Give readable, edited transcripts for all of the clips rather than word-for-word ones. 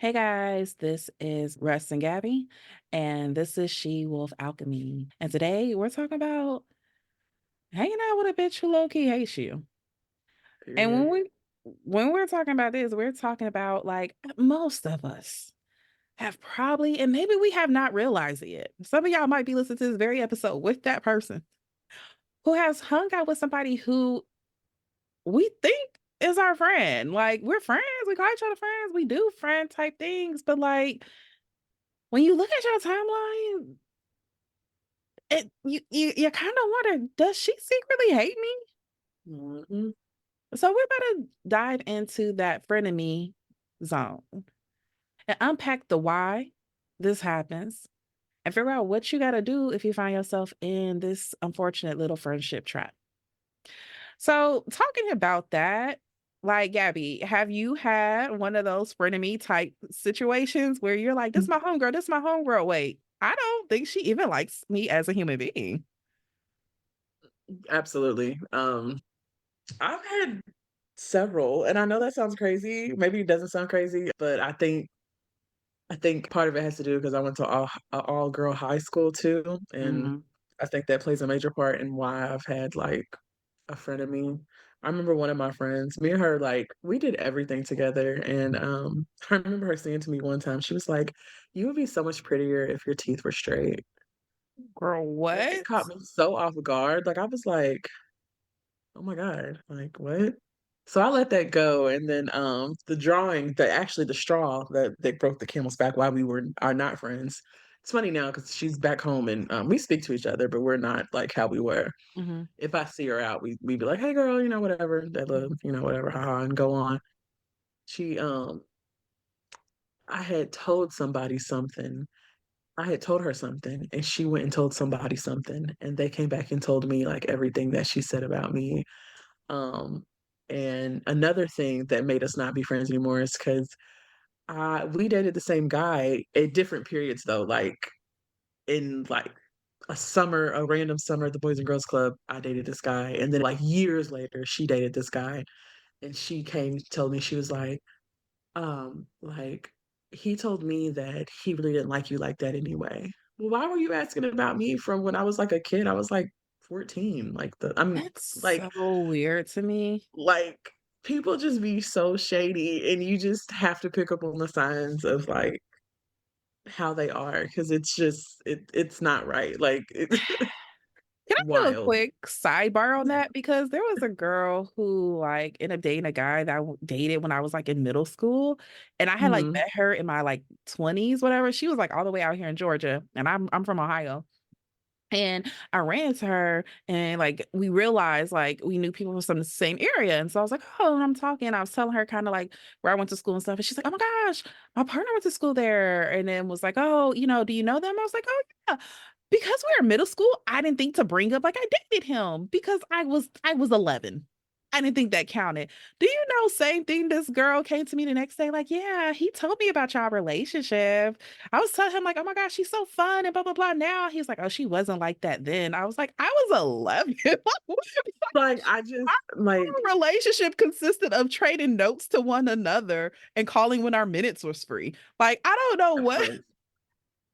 Hey guys, this is Russ and Gabby, and this is She Wolf Alchemy. And today we're talking about hanging out with a bitch who low key hates you. And Period. when we're talking about this, we're talking about like most of us have probably, and maybe we have not realized it yet. Some of y'all might be listening to this very episode with that person who has hung out with somebody who we think is our friend. Like we're friends, we call each other friends, we do friend type things, but like when you look at your timeline, you kind of wonder, does she secretly hate me? Mhm. So we're about to dive into that frenemy zone and unpack the why this happens and figure out what you got to do if you find yourself in this unfortunate little friendship trap. So talking about that, like Gabby, have you had one of those frenemy type situations where you're like, this my homegirl, this my homegirl. Wait, I don't think she even likes me as a human being. Absolutely. I've had several, and I know that sounds crazy. Maybe it doesn't sound crazy, but I think part of it has to do because I went to all girl high school too, and Mhm. I think that plays a major part in why I've had like a friend of me. I remember one of my friends, me and her, like we did everything together, and I remember her saying to me one time, she was like, "You would be so much prettier if your teeth were straight." Girl, That shit what? caught me so off guard. Like I was like, "Oh my God, like what?" So I let that go, and then, the drawing actually the straw that broke the camel's back why we are not friends. It's funny now because she's back home and, we speak to each other, but we're not like how we were. Mhm. If I see her out, we'd be like, "Hey girl," whatever, that love, whatever, haha, and go on. She, I had told somebody something. I had told her something, and she went and told somebody something, and they came back and told me, like, everything that she said about me. Um, and another thing that made us not be friends anymore is because we dated the same guy at different periods though, like, in, like, a random summer at the Boys and Girls Club, I dated this guy, and then, like, years later, she dated this guy, and she came to tell me, she was like, "He told me that he really didn't like you like that anyway." Well, why were you asking about me from when I was, like, a kid? I was, like, 14, like, That's like so weird to me. like, people just be so shady, and you just have to pick up on the signs of, like, how they are, because it's just it's not right, like, it's Can I do a wild. quick sidebar on that? Because there was a girl who, like, ended up dating a guy that I dated when I was, like, in middle school, and I had, like, Mhm. met her in my, like, 20s, whatever. She was, like, all the way out here in Georgia, and I'm from Ohio. And I ran into her and, like, we realized, like, we knew people from the same area, and so I was like, "Oh," and I'm talking, I was telling her kinda, like, where I went to school and stuff, and she's like, "Oh my gosh, my partner went to school there," and then was like, "Oh, do you know them?" I was like, "Oh, yeah." Because we were in middle school, I didn't think to bring up, like, I dated him because I was 11. I didn't think that counted. Do you know, same thing, this girl came to me the next day like, "Yeah, he told me about y'all relationship." I was telling him like, "Oh my gosh, she's so fun and blah blah blah." Now he's like, "Oh, she wasn't like that then." I was like, "I was 11." Like, I just like Our relationship consisted of trading notes to one another and calling when our minutes was free. Like, I don't know what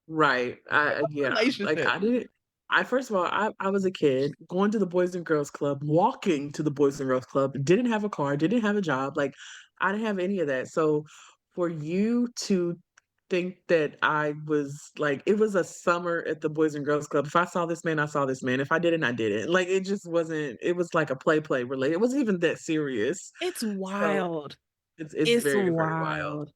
right, right, yeah, like, relationship. I didn't I first of all, I was a kid going to the Boys and Girls Club, walking to the Boys and Girls Club, didn't have a car, didn't have a job, like, I didn't have any of that, so for you to think that I was like it was a summer at the Boys and Girls Club. If I saw this man, I saw this man. If I didn't, I didn't. Like, it just wasn't it was like a play related. It wasn't even that serious. It's So, wild. it's It's very, very wild. wild.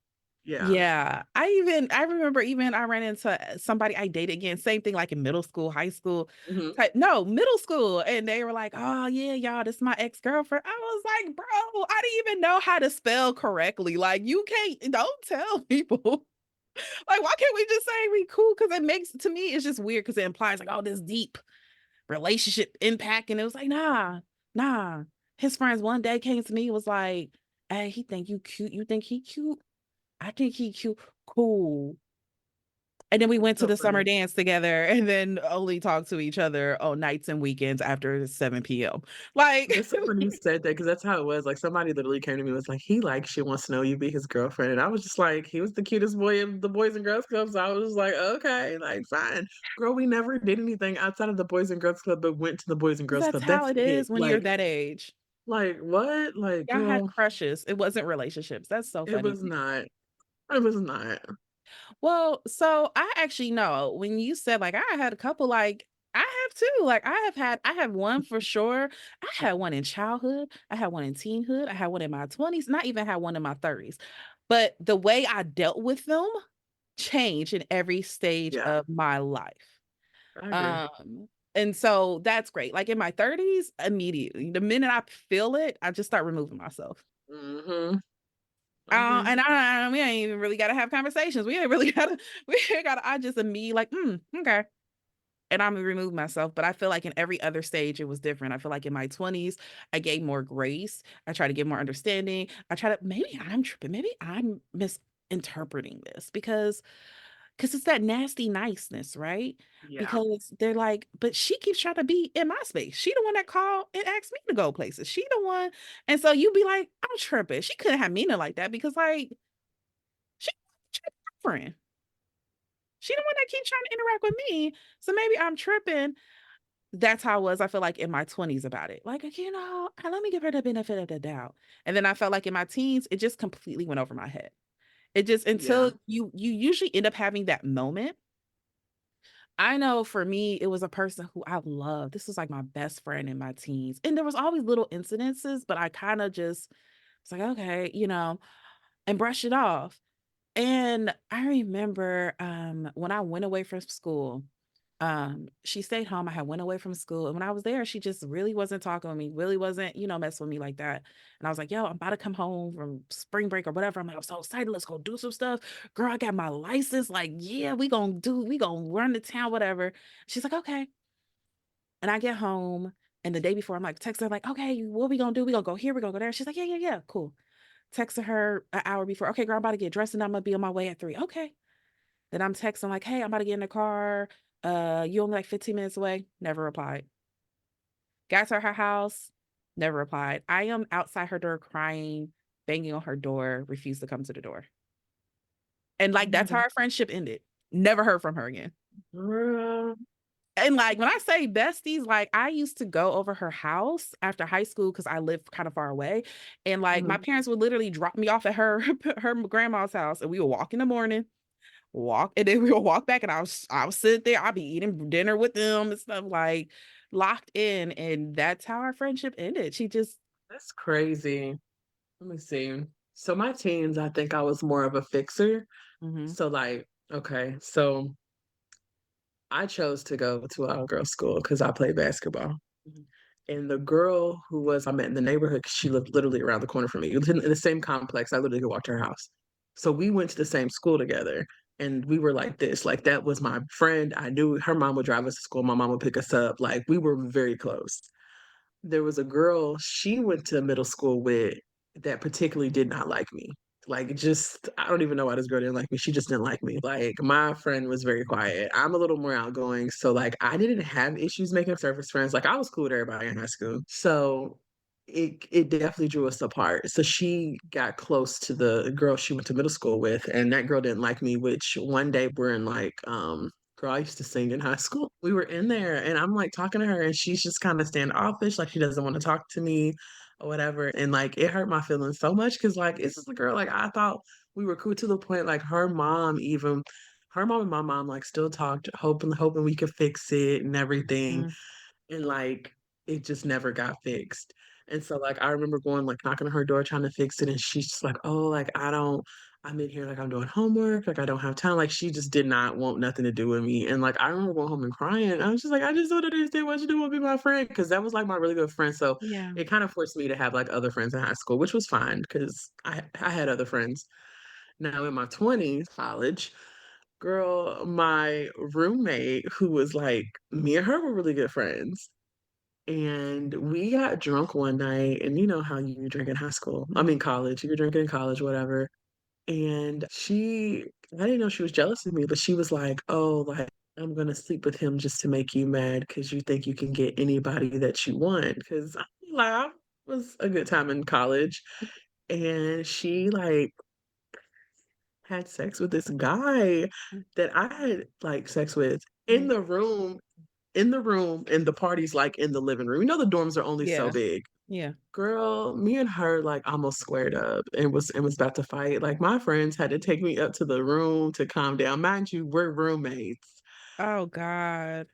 Yeah. Yeah. I remember even I ran into somebody I dated again, same thing like in middle school, high school Mhm. type no, middle school, and they were like, "Oh, yeah, y'all, this is my ex-girlfriend." I was like, "Bro, I didn't even know how to spell correctly." Like, you can't don't tell people. Like, why can't we just say we cool? Because it makes to me, it's just weird because it implies like, oh, this deep relationship impact. And it was like, nah, nah. His friends one day came to me, was like, "Hey, he think you cute. You think he cute? I think he cute. Cool. And then we went to So the summer funny. dance together and then only talked to each other on nights and weekends after 7 PM. Like That's so funny you said that because that's how it was. Like somebody literally came to me and was like, he likes you, wants to know you be his girlfriend. And I was just like, he was the cutest boy in the Boys and Girls Club. So I was just like, okay, like fine. Girl, we never did anything outside of the Boys and Girls Club, but went to the Boys and 'cause Girls that's Club. how That's it it. is when you're that age. Like what? Like, Y'all had girl, crushes. It wasn't relationships. That's so it funny was to me. not. It was not. Well, so I actually know when you said like I had a couple like I have too. Like I have one for sure. I had one in childhood, I had one in teenhood, I had one in my 20s, and I even had one in my 30s. But the way I dealt with them changed in every stage Yeah, of my life. I agree. And so that's great. Like in my 30s, immediately, the minute I feel it, I just start removing myself. Mm-hmm. I agree. And we ain't even really gotta have conversations. We ain't really gotta, we ain't gotta, I just immediately like, okay. And I'm gonna remove myself. But I feel like in every other stage, it was different. I feel like in my 20s, I gave more grace. I try to give more understanding. I try to, maybe I'm tripping. Maybe I'm misinterpreting this because it's that nasty niceness, right? Yeah. Because they're like, but she keeps trying to be in my space. She the one that called and asked me to go places. She the one, and so you be like, I'm tripping. She couldn't have meaning like that because like she friend. She the one that keeps trying to interact with me. So maybe I'm tripping. That's how I was. I feel like in my 20s about it. Like, let me give her the benefit of the doubt. And then I felt like in my teens, it just completely went over my head. It just Yeah. until you usually end up having that moment. I know for me, it was a person who I love. This was like my best friend in my teens. And there was always little incidences, but I kind of just was like, okay, and brush it off. And I remember when I went away from school, she stayed home. I had went away from school. And when I was there, she just really wasn't talking with me, really wasn't, messing with me like that. And I was like, yo, I'm about to come home from spring break or whatever. I'm like, I'm so excited. Let's go do some stuff. Girl, I got my license. Like, yeah, we gonna run to town, whatever. She's like, okay. And I get home. And the day before, I'm like, text her, like, okay, what we gonna do? We gonna go here, we gonna go there. She's like, yeah, yeah, yeah, cool. Texting her an hour before, okay, girl, I'm about to get dressed and I'm gonna be on my way at 3. Okay. Then I'm texting like, hey, I'm about to get in the car. You only like 15 minutes away. Never replied. Got to her house. Never replied. I am outside her door crying, banging on her door, refused to come to the door. And Oh like my that's how God. our friendship ended. Never heard from her again. Girl. And like when I say besties, like I used to go over her house after high school because I lived kind of far away. And like my Mhm. parents would literally drop me off at her her grandma's house and we would walk in the morning, walk, and then we would walk back and I was sit there, I'll be eating dinner with them and stuff like locked in. And that's how our friendship ended. She just That's crazy. Let me see. So my teens, I think I was more of a fixer. mhm, So like, okay, so I chose to go to all girls school because I played basketball. mhm, And the girl who was I met in the neighborhood, she lived literally around the corner from me. It was in the same complex. I literally could walk to her house. So we went to the same school together. And we were like this. Like that was my friend. I knew her mom would drive us to school. My mom would pick us up. Like we were very close. There was a girl she went to middle school with that particularly did not like me. Like, just, I don't even know why this girl didn't like me. She just didn't like me. Like, my friend was very quiet. I'm a little more outgoing. So, like, I didn't have issues making surface friends. Like, I was cool with everybody in high school. So, it definitely drew us apart. So she got close to the girl she went to middle school with, and that girl didn't like me, which one day we're in like girl, I used to sing in high school. We were in there and I'm like talking to her and she's just kind of standoffish, like she doesn't want to talk to me or whatever. And like it hurt my feelings so much because like it's just a girl, like I thought we were cool to the point like her mom and my mom like still talked, hoping we could fix it and everything. mhm. And like it just never got fixed. And so like I remember going like knocking on her door trying to fix it and she's just like, "Oh, like I'm in here like I'm doing homework, like I don't have time." Like she just did not want nothing to do with me. And like I remember going home and crying. I was just like, I just don't understand why you don't want to be my friend because that was like my really good friend. So Yeah. it kind of forced me to have like other friends in high school, which was fine because I had other friends. Now in my 20s, college, girl, my roommate who was like me and her were really good friends. And we got drunk one night, and you know how you drink in high school. I Mhm. mean, college. You're drinking in college, whatever. And she I didn't know she was jealous of me, but she was like, "Oh, like, I'm gonna sleep with him just to make you mad because you think you can get anybody that you want." Because I laugh was a good time in college, and she, like, had sex with this guy that I had, like, sex with Mhm. in the party's, like, in the living room. You know, the dorms are only so Yeah, big. yeah. Girl, me and her, like, almost squared up and was about to fight. Like, my friends had to take me up to the room to calm down. Mind you, we're roommates. Oh god.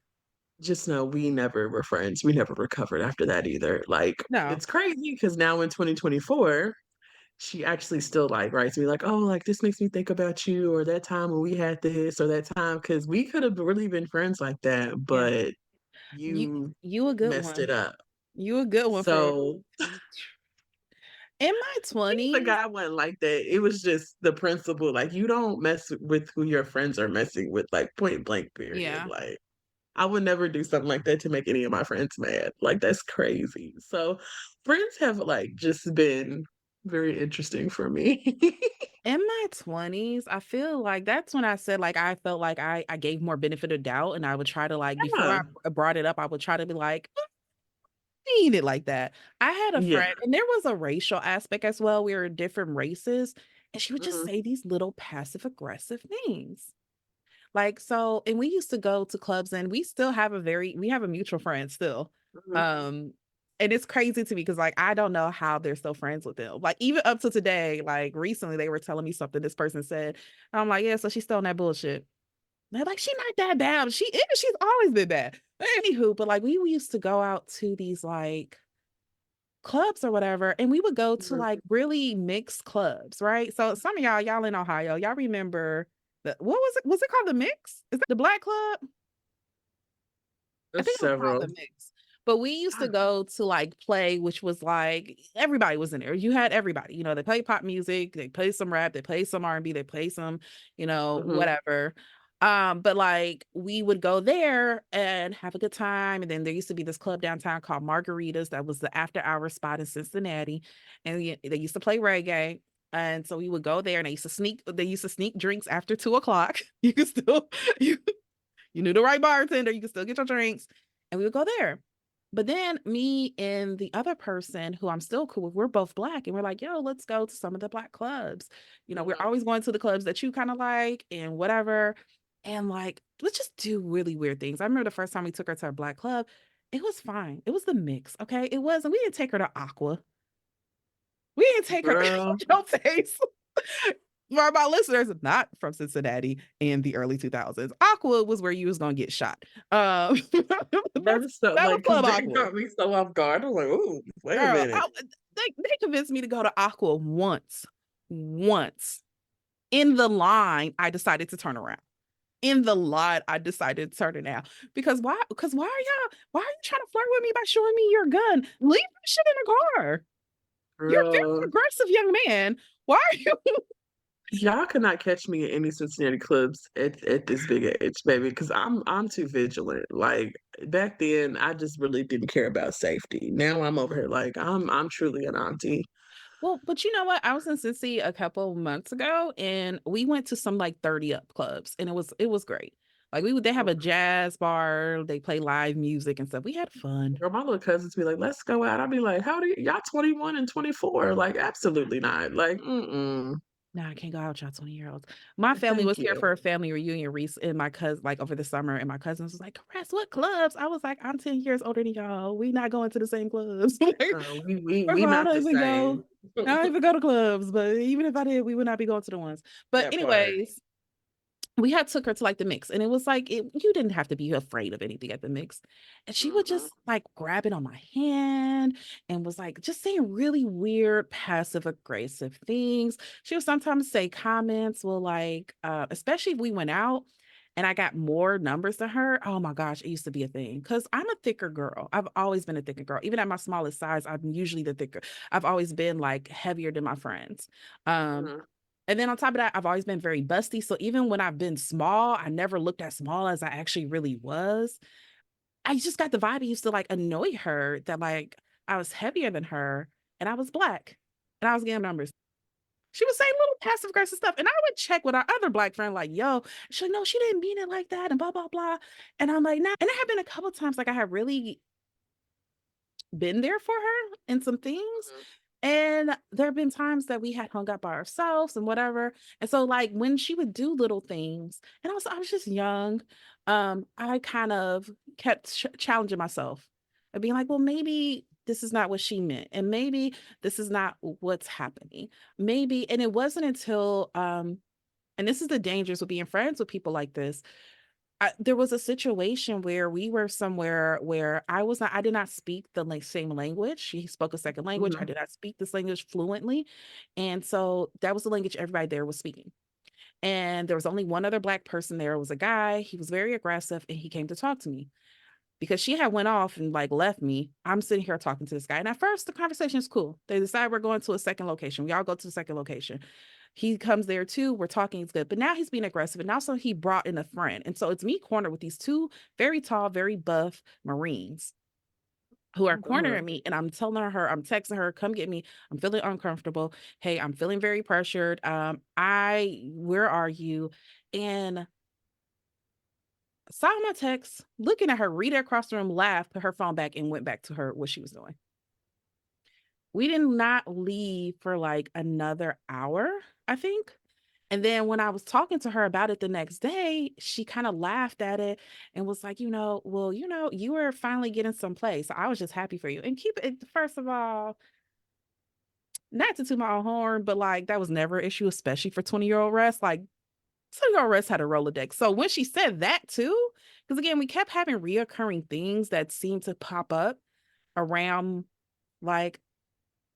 Just know we never were friends. We never recovered after that either. Like, No. it's crazy because now in 2024, she actually still, like, writes me like, "Oh, like, this makes me think about you," or "That time when we had this," or "That time," because we could have really been friends like that, Yeah. but You you you a good messed it one. up. You a good one for So in my the 20s. guy wasn't like that. It was just the principle, like, you don't mess with who your friends are messing with, like, point blank period, Yeah. like, I would never do something like that to make any of my friends mad, like, that's crazy. So, friends have, like, just been very interesting for me. In my 20s, I feel like that's when I said, like, I felt like I gave more benefit of doubt, and I would try to, like, before Yeah. I brought it up, I would try to be like, mean it like that. I had a Yeah. friend, and there was a racial aspect as well. We were different races, and she would just Mhm, say these little passive aggressive things. Like, so, and we used to go to clubs, and we have a mutual friend still. mhm. Um, and it's crazy to me because, like, I don't know how they're still friends with them. Like, even up to today, like recently they were telling me something this person said. And I'm like, yeah, so she's still on that bullshit. They're like, "She not that bad." She is, she's always been bad. Anywho, but like we used to go out to these like clubs or whatever, and we would go to Mhm. like really mixed clubs, right? So some of y'all in Ohio, y'all remember the what was it? Was it called the Mix? Is that the Black Club? I There's think it was called several. the Mix. But we used to go to like play, which was like everybody was in there. You had everybody, they play pop music, they play some rap, they play some R&B, they play some, Mhm, whatever. But like we would go there and have a good time. And then there used to be this club downtown called Margaritas that was the after hour spot in Cincinnati. And they used to play reggae. And so we would go there and they used to sneak drinks after 2 o'clock. You could still you you knew the right bartender, you could still get your drinks, and we would go there. But then me and the other person who I'm still cool with, we're both black, and we're like, "Yo, let's go to some of the black clubs." We're mhm. always going to the clubs that you kinda like and whatever, and, like, let's just do really weird things. I remember the first time we took her to a black club, it was fine. It was the Mix, okay? It wasn't we didn't take her to Aqua. We didn't take her Girl, no taste. For my listeners not from Cincinnati in the early 2000s, Aqua was where you was gonna get shot. that is so, That was like, because Club they Aqua. got me so off guard. I'm like, "Ooh, wait a Girl, minute." they convinced me to go to Aqua once. Once. In the line, I decided to turn around. In the line, I decided to turn it down. Because why are you trying to flirt with me by showing me your gun? Leave that shit in the car. You're a very Girl, aggressive young man. Why are you y'all cannot catch me at any Cincinnati clubs at this big age, baby, because I'm too vigilant. Like, back then, I just really didn't care about safety. Now I'm over here like, I'm truly an auntie. Well, but you know what? I was in Cincy a couple months ago, and we went to some like 30 up clubs, and it was great. Like they have a jazz bar, they play live music and stuff. We had fun. Girl, my little cousins be like, "Let's go out." I'll be like, "How do y'all 21 and 24?" Like, absolutely not. Like, mm-mm. No, I can't go out with y'all 20-year-olds. My family Thank was here you. for a family reunion and my cousin like over the summer, and my cousins was like, "Caress, what clubs?" I was like, "I'm 10 years older than y'all. We not going to the same clubs." Like, first We of all, not the same. I don't even go to clubs, but even if I did, we would not be going to the ones. But That part. anyways, we had took her to, like, the Mix, and it was like you didn't have to be afraid of anything at the Mix, and she would Mhm. just, like, grab it on my hand and was, like, just saying really weird passive aggressive things. She would sometimes say comments, well, like, especially if we went out and I got more numbers than her, oh my gosh, it used to be a thing. Because 'cause I'm a thicker girl. I've always been a thicker girl. Even at my smallest size, I'm usually the thicker. I've always been, like, heavier than my friends. Um Mhm. and then on top of that, I've always been very busty, so even when I've been small, I never looked as small as I actually really was. I just got the vibe it used to, like, annoy her that, like, I was heavier than her, and I was black, and I was getting numbers. She would say little passive aggressive stuff. And I would check with our other Black friend, like, yo, she's like, no, she didn't mean it like that, and blah, blah, blah. And I'm like, nah. And it had been a couple times like I had really been there for her in some things. Mhm. And there have been times that we had hung out by ourselves and whatever. And so like when she would do little things, and I was just young, I kind of kept challenging myself and being like, well, maybe this is not what she meant. And maybe this is not what's happening. Maybe, and it wasn't until and this is the dangers with being friends with people like this. There was a situation where we were somewhere where I did not speak the same language. She spoke a second language. I Mhm. did not speak this language fluently. And so that was the language everybody there was speaking. And there was only one other Black person there. It was a guy. He was very aggressive and he came to talk to me because she had went off and like left me. I'm sitting here talking to this guy. And at first the conversation is cool. They decide we're going to a second location. We all go to the second location. He comes there too. We're talking, it's good. But now he's being aggressive. And also he brought in a friend. And so it's me cornered with these two very tall, very buff Marines who are Oh, cornering God. me. And I'm telling her, I'm texting her, come get me. I'm feeling uncomfortable. Hey, I'm feeling very pressured. Where are you? And saw my text, looking at her, read it across the room, laughed, put her phone back, and went back to her what she was doing. We did not leave for like another hour, I think. And then when I was talking to her about it the next day, she kind of laughed at it and was like, well, you were finally getting some play. So I was just happy for you. And keep it, first of all, not to toot my own horn, but like that was never an issue, especially for 20-year-old Russ. Like 20-year-old Russ had a Rolodex. So when she said that too, because again, we kept having reoccurring things that seemed to pop up around, like,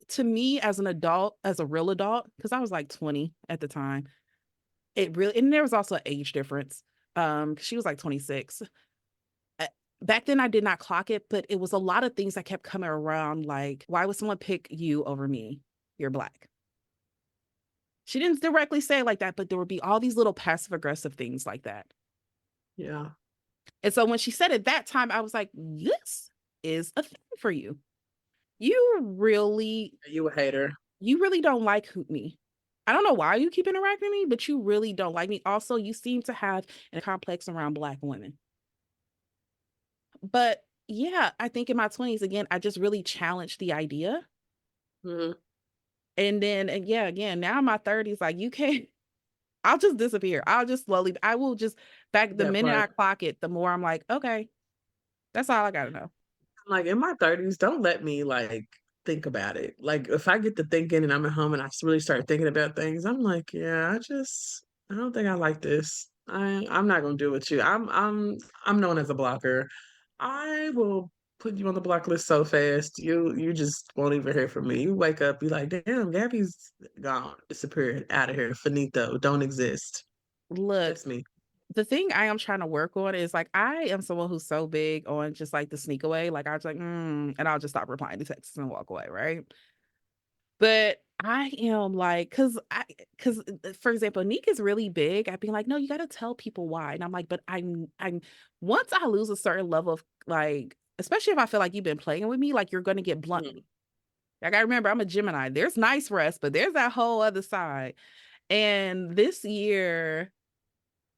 to me as an adult, as a real adult, because I was like 20 at the time, it really, and there was also an age difference. 'Cause she was like 26. Uh, Back then I did not clock it, but it was a lot of things that kept coming around, like, why would someone pick you over me? You're Black. She didn't directly say it like that, but there would be all these little passive aggressive things like that. Yeah. And so when she said it that time, I was like, this is a thing for you. You really, You a hater. you really don't like me. I don't know why you keep interacting with me, but you really don't like me. Also, you seem to have a complex around Black women. But yeah, I think in my 20s, again, I just really challenged the idea. Mhm. And then, and yeah, again, now in my 30s, like, you can't, I'll just disappear. I'll just slowly, I will just, back the That minute part. I clock it, the more I'm like, okay, that's all I gotta know. Like, in my 30s, don't let me, like, think about it. Like, if I get to thinking and I'm at home and really start thinking about things, I'm like, "Yeah, I don't think I like this. I'm not gonna do it with you. I'm known as a blocker. I will put you on the block list so fast, you just won't even hear from me. You wake up, be like, "Damn, Gabby's gone, disappeared, out of here, finito, don't exist." Look, That's me. the thing I am trying to work on is like I am someone who's so big on just like the sneak away. Like I was like, and I'll just stop replying to texts and walk away, right? But I am like, for example, Nick is really big. I'd be like, no, you gotta tell people why. And I'm like, but I'm once I lose a certain level of like, especially if I feel like you've been playing with me, like you're gonna get blunt. Mhm. Like I remember I'm a Gemini. There's nice rest, but there's that whole other side. And this year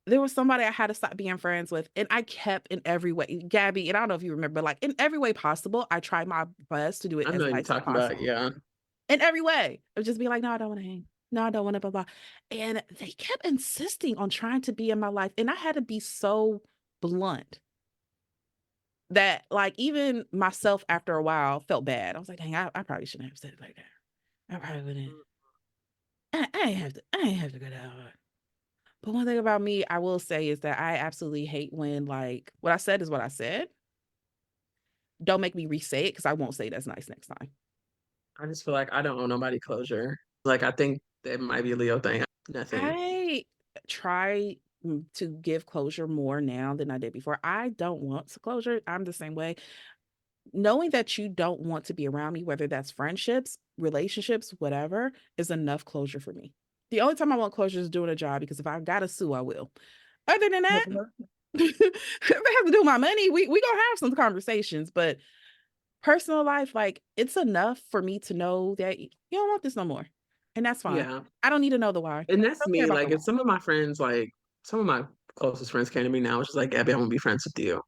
there was somebody I had to stop being friends with, and I kept in every way, Gabby, and I don't know if you remember, like in every way possible, I tried my best to do it I as know you're nice as talking about, possible. yeah. In every way. Of just be like, no, I don't want to hang. No, I don't want to, blah, blah. And they kept insisting on trying to be in my life. And I had to be so blunt that like even myself after a while felt bad. I was like, dang, I probably shouldn't have said it like that. I probably wouldn't. I ain't have to go that hard. But one thing about me, I will say is that I absolutely hate when like what I said is what I said. Don't make me re-say it because I won't say it as nice next time. I just feel like I don't owe nobody closure. Like, I think that might be a Leo thing. Nothing. I try to give closure more now than I did before. I don't want closure. I'm the same way. Knowing that you don't want to be around me, whether that's friendships, relationships, whatever, is enough closure for me. The only time I want closure is doing a job because if I gotta sue, I will. Other than that, if I have to do with my money, we gonna have some conversations. But personal life, like it's enough for me to know that you don't want this no more. and that's fine. Yeah. I don't need to know the why. I And that's don't care me, about the like, why. if some of my friends, like some of my closest friends came to me now, it's just like, "Gabby, I wanna be friends with you."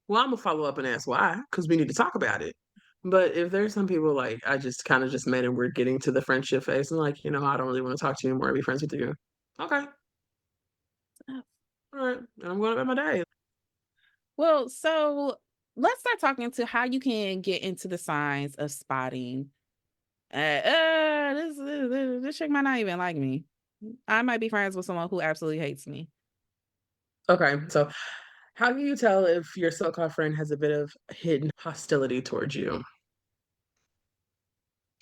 Well, Imma follow up and ask why, because we need to talk about it. But if there's some people, like, I just kinda just met and we're getting to the friendship phase and like, "I don't really wanna talk to you anymore, be friends with you." Okay, Uh, alright, and I'm going about my day. Well, so let's start talking to how you can get into the signs of spotting. This chick might not even like me. I might be friends with someone who absolutely hates me. Okay, so how can you tell if your so-called friend has a bit of hidden hostility towards you?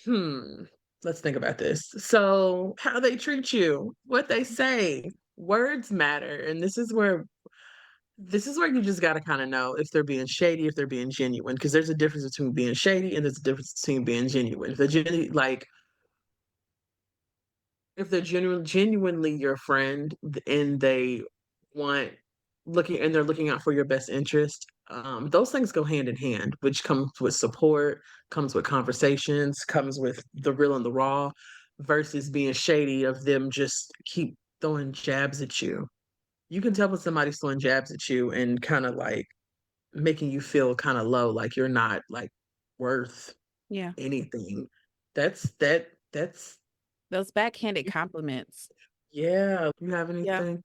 Hmm, let's think about this. So, how they treat you, what they say, words matter, and this is where you just gotta kinda know if they're being shady, if they're being genuine, because there's a difference between being shady and there's a difference between being genuine. If they're if they're genuinely your friend and they want looking and they're looking out for your best interest, those things go hand in hand, which comes with support, comes with conversations, comes with the real and the raw, versus being shady of them just keep throwing jabs at you. You can tell when somebody's throwing jabs at you and kind of like making you feel kind of low, like you're not like worth Yeah. anything. That's Those backhanded compliments. yeah. You have Yeah. anything?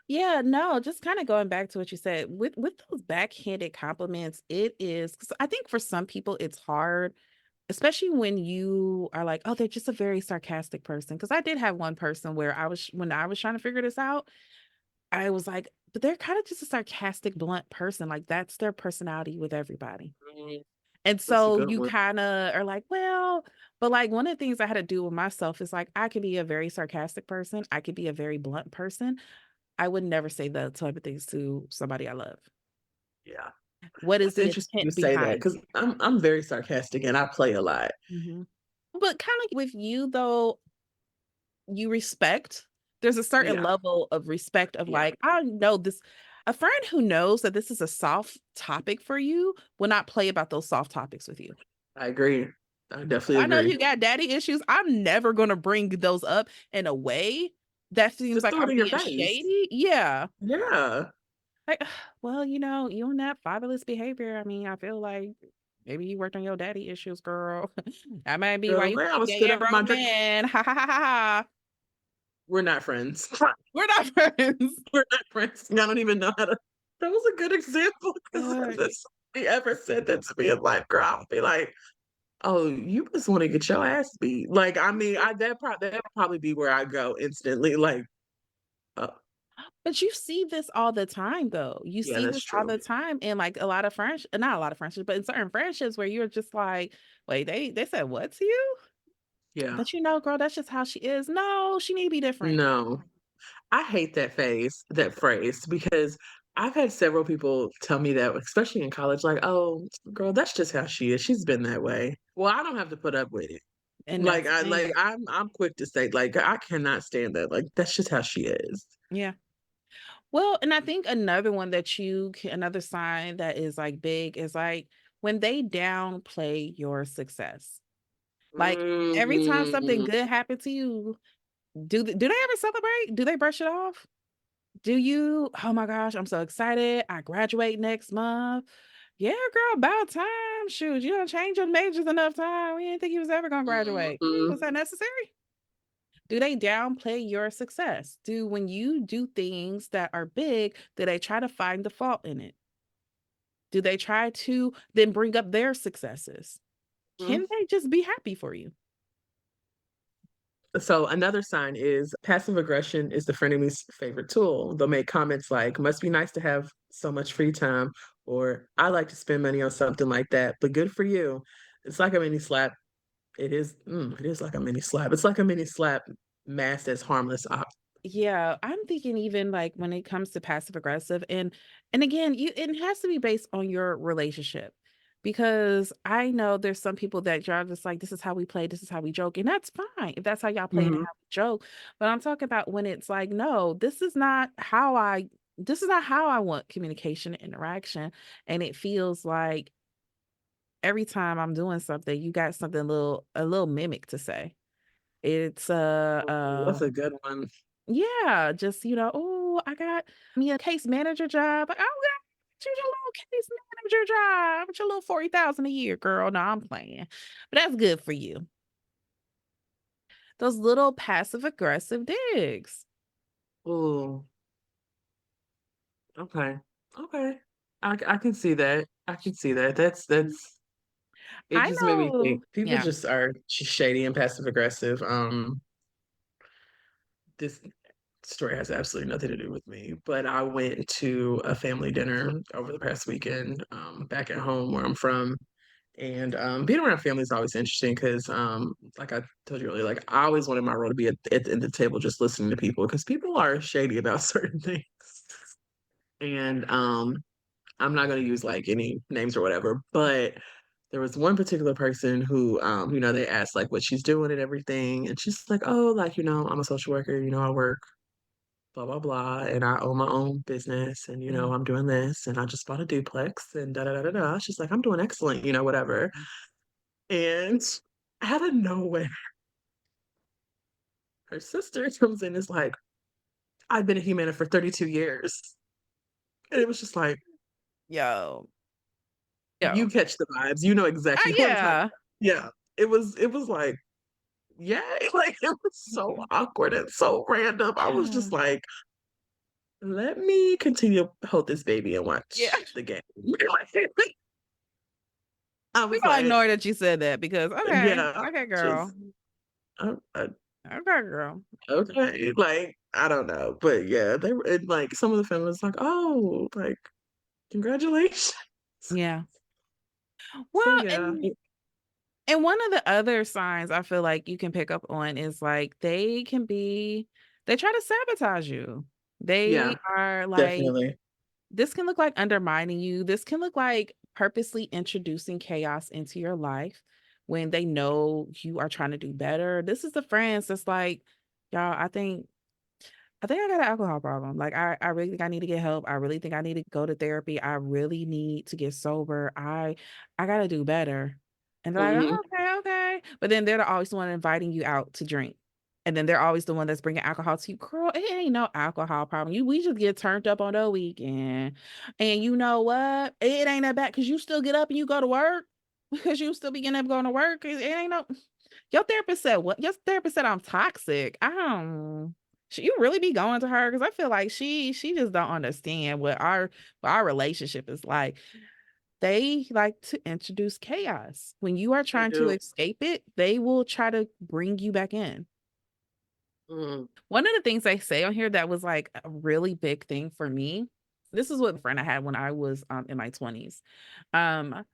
Yeah, no, just kind of going back to what you said with those backhanded compliments, it is because I think for some people it's hard, especially when you are like, oh, they're just a very sarcastic person. Because I did have one person where when I was trying to figure this out, I was like, but they're kind of just a sarcastic, blunt person. Like that's their personality with everybody. Mm, And that's a so good you one. kind of are like, well, but like one of the things I had to do with myself is like, I could be a very sarcastic person. I could be a very blunt person. I would never say the type of things to somebody I love. Yeah. What is That's the interesting you intent say that behind because it? I'm very sarcastic and I play a lot. Mhm. But kinda like with you though, you respect. There's a certain Yeah, level of respect of yeah, like, I know this a friend who knows that this is a soft topic for you will not play about those soft topics with you. I agree. I If definitely I know agree. you got daddy issues, I'm never gonna bring those up in a way that seems Just like throw it I'm in your being face. shady. Yeah. Yeah. Like, well, you and that fatherless behavior, I mean, I feel like maybe you worked on your daddy issues, girl. That might be why The you way I keep was spit dating up my grown drink, men. Ha ha ha ha ha. we're not friends. We're not friends. We're not friends. I don't even know how to that was a good example because Uh, if somebody ever said that to me in life, girl, I'll be like, "Oh, you just wanna get your ass beat." Like, I mean, that'd probably be where I go instantly, like, uh but you see this all the time though. You yeah, see that's this all true. the time in like a lot of friends, not a lot of friendships, but in certain friendships where you're just like, wait, they said what to you? Yeah. But girl, that's just how she is. No, she need to be different. No. I hate that phrase, because I've had several people tell me that, especially in college, like, "Oh, girl, that's just how she is. She's been that way." Well, I don't have to put up with it. And that's the thing. I'm quick to say, like, I cannot stand that. Like, that's just how she is. Yeah. Well, and I think another one that another sign that is like big is like when they downplay your success. Like every time something Mhm. good happened to you, do they ever celebrate? Do they brush it off? Do you? Oh my gosh, I'm so excited. I graduate next month. Yeah, girl, about time. Shoot, you don't change your majors enough time. We didn't think you was ever gonna graduate. Mhm. Was that necessary? Do they downplay your success? Do when you do things that are big, do they try to find the fault in it? Do they try to then bring up their successes? Mhm. Can they just be happy for you? So another sign is passive aggression is the frenemy's favorite tool. They'll make comments like, "Must be nice to have so much free time," or "I like to spend money on something like that, but good for you." It's like a mini slap. It is like a mini slap. It's like a mini slap masked as harmless Yeah, I'm thinking even like when it comes to passive aggressive and again, you it has to be based on your relationship. Because I know there's some people that y'all just like, this is how we play, this is how we joke, and that's fine if that's how y'all play and how Mhm, we joke. But I'm talking about when it's like, no, this is not how I want communication and interaction. And it feels like every time I'm doing something, you got something a little mimic to say. It's Ooh, that's a good one. yeah, just, "Oh, I got me a case manager job." Like, "Oh, yeah, choose your little case manager job with your little 40,000 a year, girl." No, I'm playing. But that's good for you. Those little passive aggressive digs. Ooh, okay, okay. I can see that. I can see that. That's it I just made me think know. people Yeah. just are shady and passive aggressive. This story has absolutely nothing to do with me, but I went to a family dinner over the past weekend, back at home where I'm from. And being around family is always interesting because, like I told you earlier, like I always wanted my role to be at the end of the table, just listening to people because people are shady about certain things. And I'm not going to use like any names or whatever, but there was one particular person who, they asked like what she's doing and everything. And she's like, oh, like, I'm a social worker, I work blah blah blah, and I own my own business, and Mhm. I'm doing this, and I just bought a duplex, and da da da da da. She's like, I'm doing excellent, whatever. And out of nowhere, her sister comes in, and is like, I've been a Humana for 32 years, and it was just like, Yo. you Yo. catch the vibes, you know exactly who I'm talking Yeah. about. Yeah, it was like, yay, like it was so Mhm. awkward and so random. I was Yeah. just like, let me continue to hold this baby and Yeah. watch the game. I We was gonna like, ignore that you said that because okay. yeah, Okay, just girl. I Okay, girl. okay, like, I don't know, but yeah, they were and, like, some of the family was like, "Oh, like, congratulations." Yeah. So, Well, yeah. and one of the other signs I feel like you can pick up on is like they try to sabotage you. They Yeah, are like definitely. this can look like undermining you. This can look like purposely introducing chaos into your life when they know you are trying to do better. This is the friends that's like, y'all, I think I got an alcohol problem. Like I really think I need to get help. I really think I need to go to therapy. I really need to get sober. I gotta do better. And they're like, Mhm. oh, okay, okay. But then they're always the one inviting you out to drink. And then they're always the one that's bringing alcohol to you. Girl, it ain't no alcohol problem. We just get turned up on the weekend. And you know what? It ain't that bad because you still get up and you go to work because you still be getting up going to work. It ain't no your therapist said what? Your therapist said I'm toxic. I don't should you really be going to her? Because I feel like she just don't understand what our relationship is like. They like to introduce chaos. When you are They trying to do. escape it, they will try to bring you back in. Mhm. One of the things they say on here that was like a really big thing for me. This is what a friend I had when I was in my 20s. Um,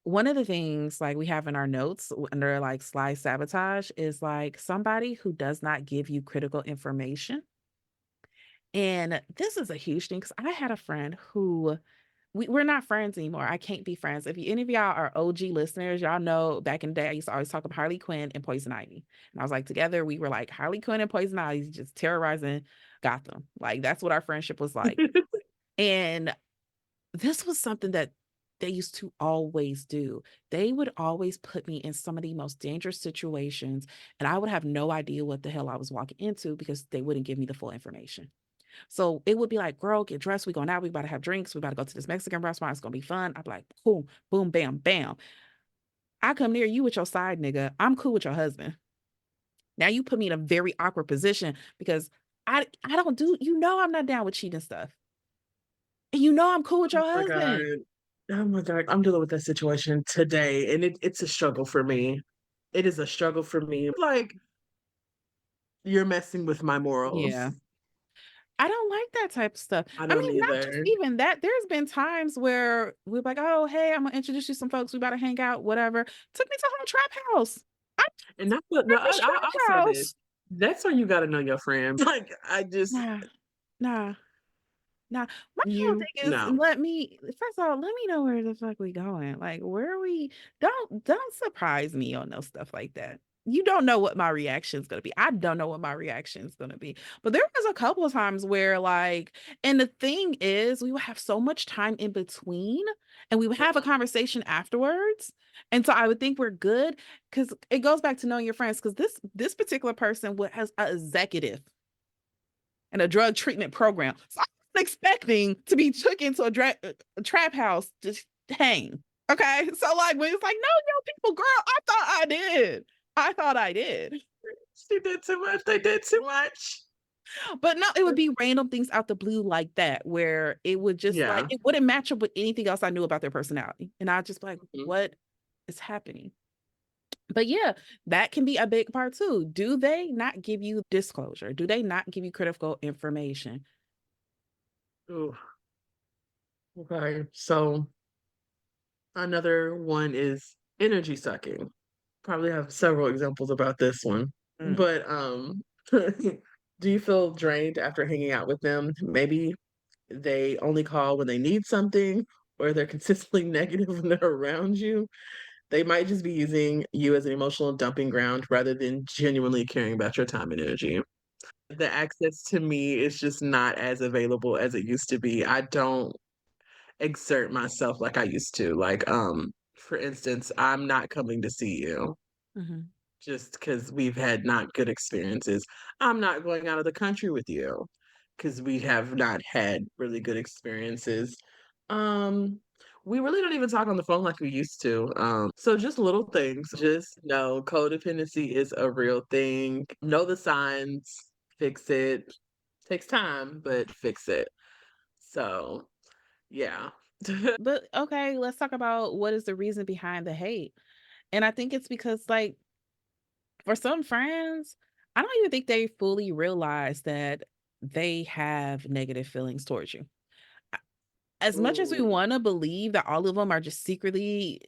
One of the things, like, we have in our notes under, like, sly sabotage is, like, somebody who does not give you critical information, and this is a huge thing because I had a friend who we're not friends anymore, I can't be friends. If you any of y'all are OG listeners, y'all know back in the day, I used to always talk about Harley Quinn and Poison Ivy, and I was like, together, we were like Harley Quinn and Poison Ivy just terrorizing Gotham, like, that's what our friendship was like, and this was something that they used to always do. They would always put me in some of the most dangerous situations, and I would have no idea what the hell I was walking into because they wouldn't give me the full information. So it would be like, girl, get dressed. We going out. We about to have drinks. We about to go to this Mexican restaurant. It's gonna be fun. I'd be like, boom, boom, bam, bam. I come near you with your side nigga. I'm cool with your husband. Now you put me in a very awkward position because I don't do, I'm not down with cheating stuff. And I'm cool with Oh your my god. husband. Oh my god, I'm dealing with that situation today, and it's a struggle for me. It is a struggle for me. Like, you're messing with my morals. Yeah. I don't like that type of stuff. I I don't mean, not just either. even that. There's been times where we're like, "Oh, hey, I'm gonna introduce you to some folks. We about to hang out, whatever." Took me to Home Trap House. I And that's what no, Breakfast Trap I'll say this. House. That's when you gotta know your friends. Like, Nah, nah, nah. My whole you thing is no. first of all, let me know where the fuck we going. Like, where are we? Don't surprise me on no stuff like that. you don't know what my reaction is gonna be. I don't know what my reaction is gonna be. But there was a couple of times where, like, and the thing is, we would have so much time in between, and we would have a conversation afterwards. And so I would think we're good because it goes back to knowing your friends. Because this particular person has an executive and a drug treatment program. So I was expecting to be took into a trap house to hang. Okay. So like when it's like, no, yo, people, girl, I thought I did. I thought I did. She did too much. They did too much. But no, it would be random things out the blue like that, where it would just like Yeah. it wouldn't match up with anything else I knew about their personality. And I'd just be like, Mhm. what is happening? But yeah, that can be a big part too. Do they not give you disclosure? Do they not give you critical information? Ooh, okay. So another one is energy sucking. Probably have several examples about this one. Mm. But do you feel drained after hanging out with them? Maybe they only call when they need something, or they're consistently negative when they're around you. They might just be using you as an emotional dumping ground rather than genuinely caring about your time and energy. The access to me is just not as available as it used to be. I don't exert myself like I used to. Like, for instance, I'm not coming to see you Mhm. just because we've had not good experiences. I'm not going out of the country with you because we have not had really good experiences. Um, we really don't even talk on the phone like we used to. So just little things. Just know codependency is a real thing. Know the signs, fix it. Takes time, but fix it. So yeah. But okay, let's talk about what is the reason behind the hate. And I think it's because, like, for some friends, I don't even think they fully realize that they have negative feelings towards you. A- As much as we Ooh, want to believe that all of them are just secretly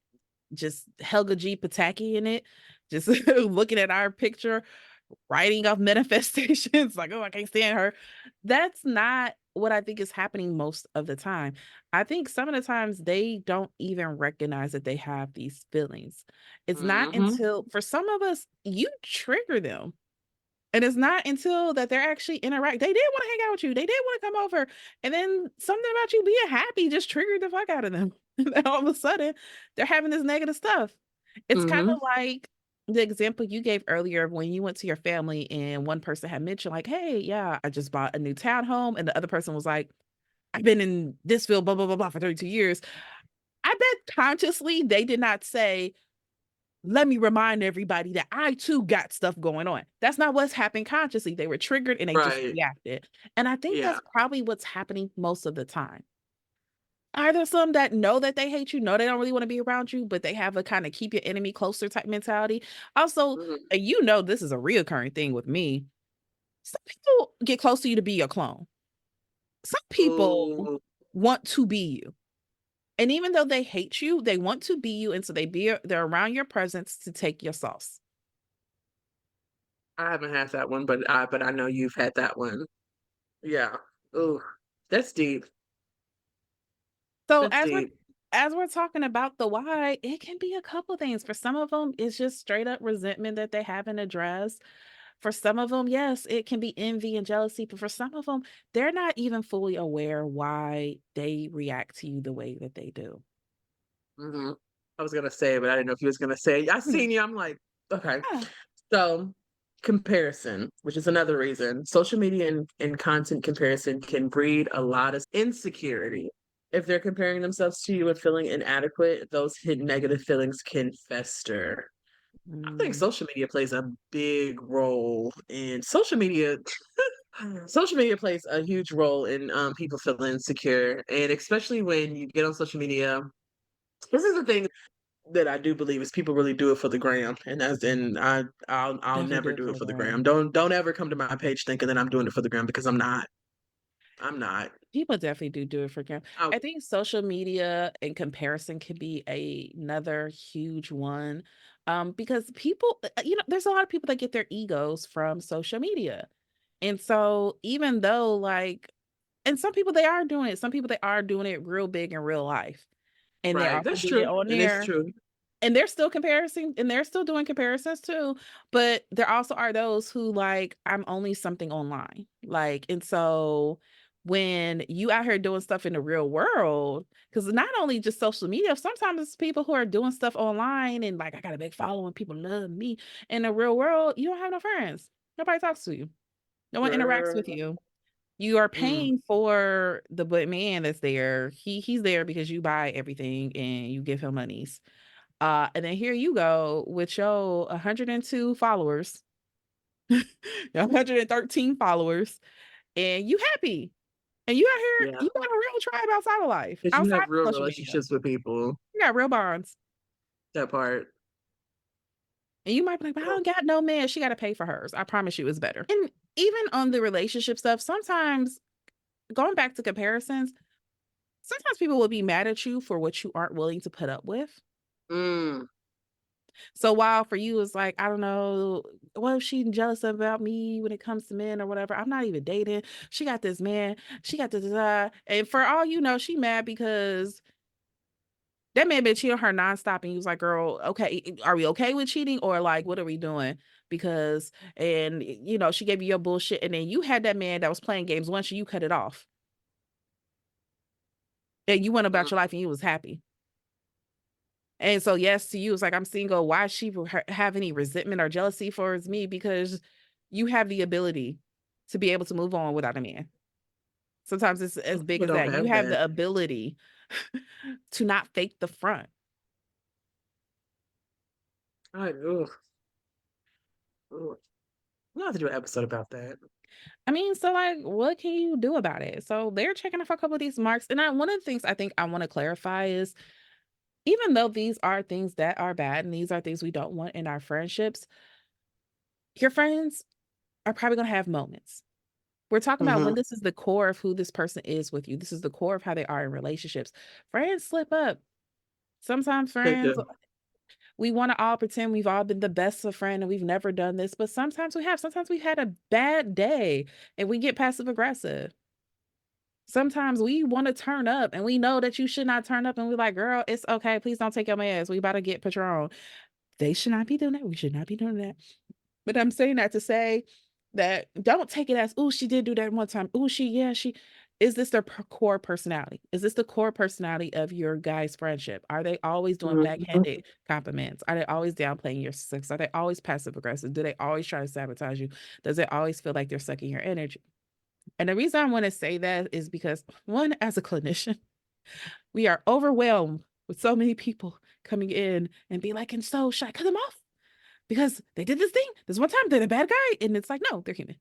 just Helga G. Pataki in it, just looking at our picture, writing off manifestations, like, oh, I can't stand her. That's not what I think is happening most of the time. I think some of the times they don't even recognize that they have these feelings. It's not mhm, until, for some of us, you trigger them. And it's not until that they're actually interact. They did want to hang out with you. They did want to come over. And then something about you being happy just triggered the fuck out of them. And all of a sudden, they're having this negative stuff. It's kind mhm. of like the example you gave earlier of when you went to your family and one person had mentioned, like, hey, yeah, I just bought a new townhome. And the other person was like, I've been in this field, blah, blah, blah, blah, for 32 years. I bet consciously they did not say, let me remind everybody that I too got stuff going on. That's not what's happened consciously. They were triggered and they just Right. reacted. And I think Yeah. that's probably what's happening most of the time. Are there some that know that they hate you, know they don't really want to be around you, but they have a kind of keep your enemy closer type mentality? Also, Mhm. and you know this is a reoccurring thing with me. Some people get close to you to be your clone. Some people Ooh, want to be you. And even though they hate you, they want to be you. And so they're around your presence to take your sauce. I haven't had that one, but I know you've had that one. Yeah. Ooh, that's deep. So That's deep. as we're talking about the why, it can be a couple things. For some of them, it's just straight up resentment that they haven't addressed. For some of them, yes, it can be envy and jealousy, but for some of them, they're not even fully aware why they react to you the way that they do. Mhm. I was gonna say it, but I didn't know if you was gonna say it. I Mhm. seen you, I'm like, okay. Yeah. So, comparison, which is another reason. Social media and content comparison can breed a lot of insecurity. If they're comparing themselves to you and feeling inadequate, those hidden negative feelings can fester. I think Mm, social media plays a big role in social media. Social media plays a huge role in people feeling insecure, and especially when you get on social media. This is the thing that I do believe is people really do it for the gram, and I'll definitely never do it do for it the for the gram. gram. Don't ever come to my page thinking that I'm doing it for the gram because I'm not. I'm not. People definitely do it for gram. I, I think social media in comparison could be another huge one. Because people, there's a lot of people that get their egos from social media. And so even though like, and some people they are doing it, some people they are doing it real big in real life. And they're right, also that's doing it true, on and it's there. true. And they're still comparison and they're still doing comparisons too, but there also are those who like, "I'm only something online." Like, and so when you out here doing stuff in the real world, because not only just social media, sometimes it's people who are doing stuff online and like, "I got a big following, people love me." In the real world, you don't have no friends. Nobody talks to you. No one interacts with Girl. you. You are Mm. paying for the but man that's there. He's there because you buy everything and you give him monies. And then here you go with your 102 followers, your 113 followers, and you happy. And you out here, Yeah, you got a real tribe outside of life, 'cause you outside have of real social media. relationships with people, You got real bonds. that part. And you might be like, but I don't got no man. She got to pay for hers. I promise you it's better. And even on the relationship stuff, sometimes going back to comparisons, sometimes people will be mad at you for what you aren't willing to put up with. Mm. So while for you it's like, I don't know, what if she jealous about me when it comes to men or whatever? I'm not even dating. She got this man, she got this, and for all you know, she mad because that man been cheating on her nonstop, and he was like, "Girl, okay, are we okay with cheating, or like, what are we doing?" Because, and you know, she gave you your bullshit, and then you had that man that was playing games. Once you cut it off, and you went about Mm. your life, and you was happy. And so, yes, to you, it's like, I'm single. Why she have any resentment or jealousy towards me? Because you have the ability to be able to move on without a man. Sometimes it's as Most big people as don't that. You have have that. the ability to not fake the front. I ugh, ugh. We'll have to do an episode about that. I mean, so like, what can you do about it? So they're checking off a couple of these marks. And one of the things I think I want to clarify is even though these are things that are bad and these are things we don't want in our friendships, your friends are probably going to have moments. We're talking about when Mhm. this is the core of who this person is with you. This is the core of how they are in relationships. Friends slip up. Sometimes They friends, do. we want to all pretend we've all been the best of friend and we've never done this, but sometimes we have. Sometimes we've had a bad day and we get passive aggressive. Sometimes we want to turn up and we know that you should not turn up and we're like, girl, it's okay. Please don't take your meds. We about to get Patron. They should not be doing that. We should not be doing that. But I'm saying that to say that don't take it as, oh, she did do that one time. Oh, she is this their core personality? Is this the core personality of your guys' friendship? Are they always doing Mhm. backhanded compliments? Are they always downplaying your success? Are they always passive aggressive? Do they always try to sabotage you? Does it always feel like they're sucking your energy? And the reason I want to say that is because one, as a clinician, we are overwhelmed with so many people coming in and be like, and so should I cut them off? Because they did this thing this one time, they're the bad guy. And it's like, no, they're human.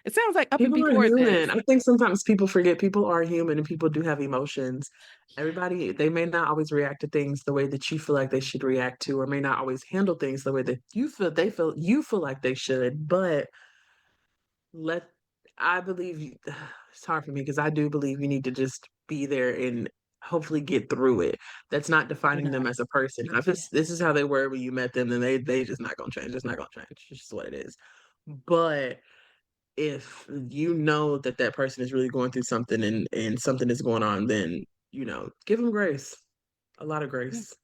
It sounds like up and People are before human. this. I think sometimes people forget people are human and people do have emotions. Everybody, they may not always react to things the way that you feel like they should react to, or may not always handle things the way that you feel like they should. But let I believe it's hard for me because I do believe you need to just be there and hopefully get through it. That's not They're defining them not. as a person. If Yeah. this is how they were when you met them, then they just not gonna change. It's not gonna change. It's just what it is. But if you know that that person is really going through something and something is going on, then give them grace, a lot of Yeah. grace.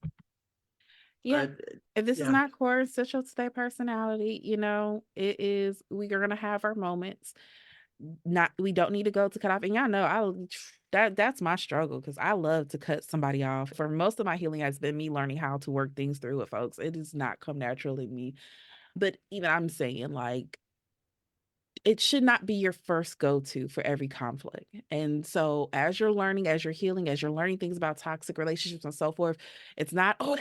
Yeah. I, If this is yeah, not core essential to their personality, it is, we are gonna have our moments. Not, we don't need to go to cut off. And y'all know that's my struggle because I love to cut somebody off. For most of my healing has been me learning how to work things through with folks. It does not come naturally to me. But even I'm saying like it should not be your first go-to for every conflict. And so as you're learning, as you're healing, as you're learning things about toxic relationships and so forth, it's not, oh,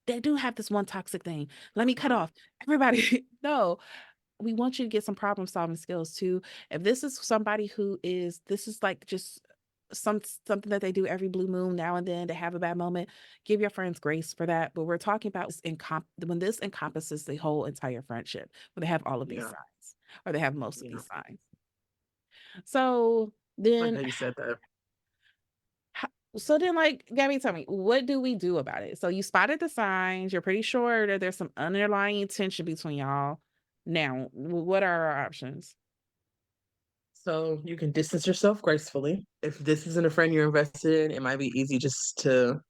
they do have this one toxic thing. Let me cut uh, off everybody. No, we want you to get some problem solving skills too. If this is somebody who is, this is like just something that they do every blue moon now and then to have a bad moment, give your friends grace for that. But we're talking about when this encompasses the whole entire friendship, when they have all of these yeah, signs or they have most of yeah. these signs. So I like then how you said that. like, Gabby, tell me, what do we do about it? So you spotted the signs, you're pretty sure that there's some underlying tension between y'all. Now, what are our options? So you can distance yourself gracefully. If this isn't a friend you're invested in, it might be easy just to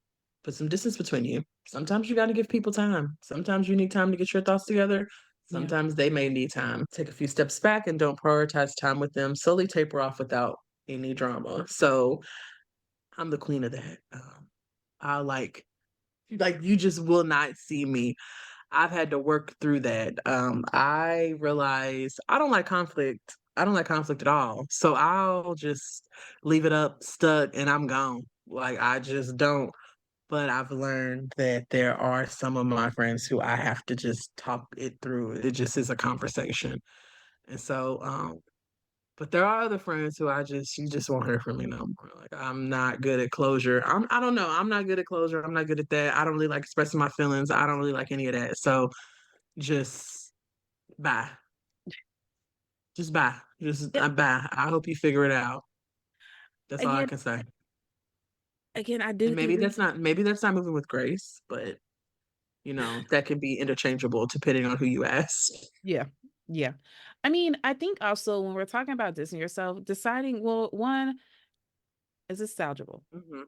put some distance between you. Sometimes you gotta give people time. Sometimes you need time to get your thoughts together. Yeah. Sometimes they may need time. Take a few steps back and don't prioritize time with them. Slowly taper off without any drama. So I'm the queen of that. I like you just will not see me. I've had to work through that. I realize I don't like conflict. I don't like conflict at all. So I'll just leave it up, stuck, and I'm gone. Like I just don't. But I've learned that there are some of my friends who I have to just talk it through. It just is a conversation. And so, but there are other friends who you just won't hear from me no more. Like I'm not good at closure. I don't know. I'm not good at closure. I'm not good at that. I don't really like expressing my feelings. I don't really like any of that. So just bye. Just bye. Just Yeah, bye. I hope you figure it out. That's all I again can say. again, I And do think this. maybe that's not moving with grace, but that can be interchangeable depending on who you ask. Yeah. Yeah. I mean, I think also when we're talking about dissing yourself, deciding, well, one, is this salvageable? Mhm.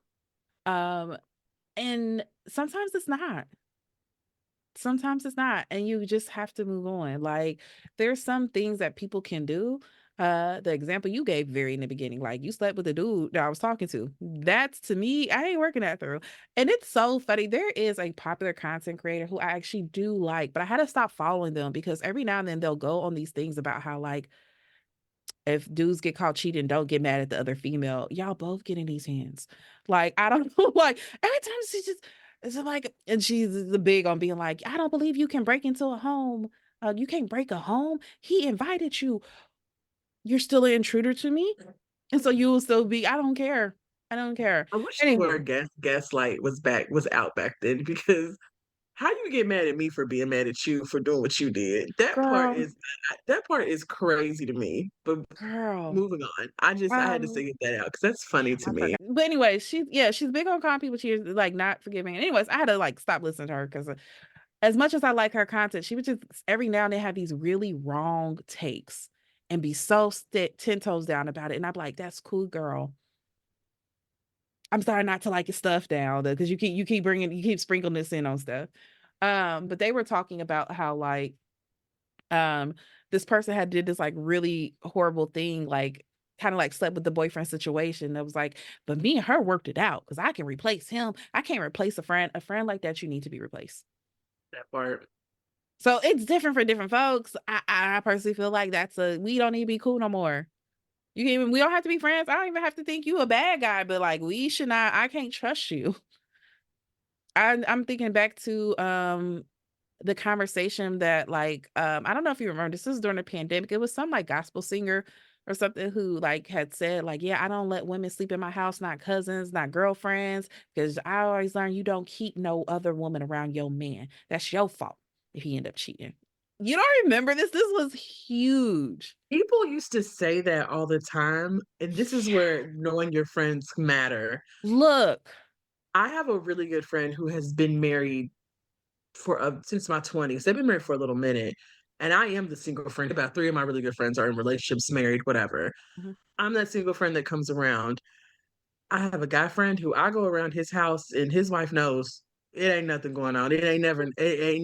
Um, and sometimes it's not. Sometimes it's not, and you just have to move on. Like, there's some things that people can do. The example you gave very in the beginning, like you slept with a dude that I was talking to. That's to me, I ain't working that through. And it's so funny. There is a popular content creator who I actually do like, but I had to stop following them because every now and then they'll go on these things about how like if dudes get caught cheating, don't get mad at the other female. Y'all both get in these hands. Like, I don't know, like every time she just it's like and she's the big on being like, I don't believe you can break into a home. You can't break a home. He invited you. You're still an intruder to me. And so you will still be, I don't care. I don't care. I wish the Anyway, word gaslight was out back then because how you get mad at me for being mad at you for doing what you did? girl, That part is crazy to me. But girl. moving on, I had to Um, say that out because that's funny to I me. forgot. But anyway, she's big on calling people cheaters, like not forgiving. Anyways, I had to like stop listening to her because as much as I like her content, she would just every now and then have these really wrong takes and be so 10 toes down about it. And I'd be like, that's cool, girl. I'm sorry not to like your stuff down because you keep sprinkling this in on stuff. But they were talking about how like um this person had did this like really horrible thing, like kind of like slept with the boyfriend situation. That was like, but me and her worked it out because I can replace him. I can't replace a friend. A friend like that, you need to be replaced. That part. So it's different for different folks. I personally feel like we don't need to be cool no more. We don't have to be friends. I don't even have to think you a bad guy, but like we should not, I can't trust you. I'm thinking back to the conversation that like I don't know if you remember this is during the pandemic. It was some like gospel singer or something who like had said like, yeah, I don't let women sleep in my house, not cousins, not girlfriends, because I always learn you don't keep no other woman around your man. That's your fault if he end up cheating. You don't remember this? This was huge. People used to say that all the time, and this is where knowing your friends matter. Look, I have a really good friend who has been married for since my 20s. They've been married for a little minute, and I am the single friend. About three of my really good friends are in relationships, married, whatever. mhm, I'm that single friend that comes around. I have a guy friend who I go around his house, and his wife knows it ain't nothing going on. It ain't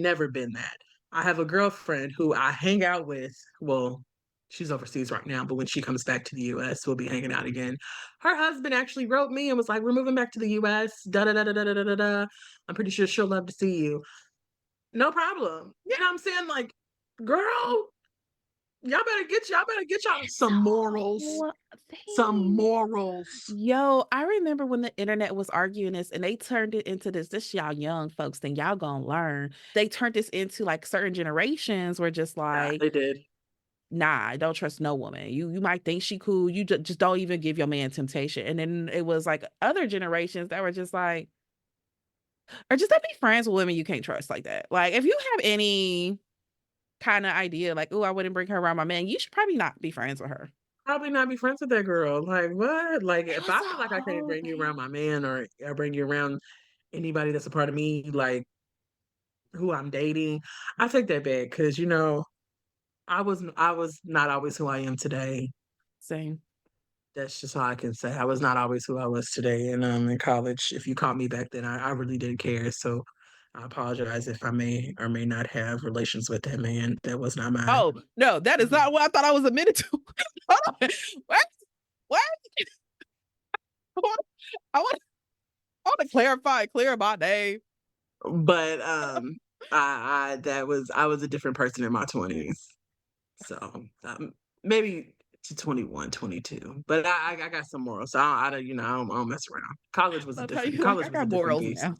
never been that. I have a girlfriend who I hang out with. Well, she's overseas right now, but when she comes back to the US, we'll be hanging out again. Her husband actually wrote me and was like, "We're moving back to the US. Da da da da da da da da. I'm pretty sure she'll love to see you." No problem. You know what I'm saying? Like, girl, y'all better get y'all some morals. no Some thing. morals. Yo, I remember when the internet was arguing this and they turned it into this y'all young folks thing. Y'all gonna learn. They turned this into like certain generations were just Yeah, like, they did. nah, I don't trust no woman. You might think she cool. You just don't even give your man temptation. And then it was like other generations that were just like, or just don't be friends with women you can't trust like that. Like if you have any kind of idea, like, oh, I wouldn't bring her around my man, you should probably not be friends with her. Probably not be friends with that girl. Like, what? Like, It if was I a feel like I can't whole bring you around thing. my man or bring you around anybody that's a part of me, like who I'm dating, I take that back because I was not always who I am today. Same. That's just all I can say. I was not always who I was today. And in college, if you caught me back then, I really didn't care. So I apologize if I may or may not have relations with that man. That was not my Oh, no, that is not what I thought I was admitted to. Hold on. What? What? Hold on. I want I wanna clear my name. but, I that was I was a different person in my 20s. So, maybe to 21, 22. But I got some morals, so I don't, I don't mess around. Love how you like, "I got morals Beast. now."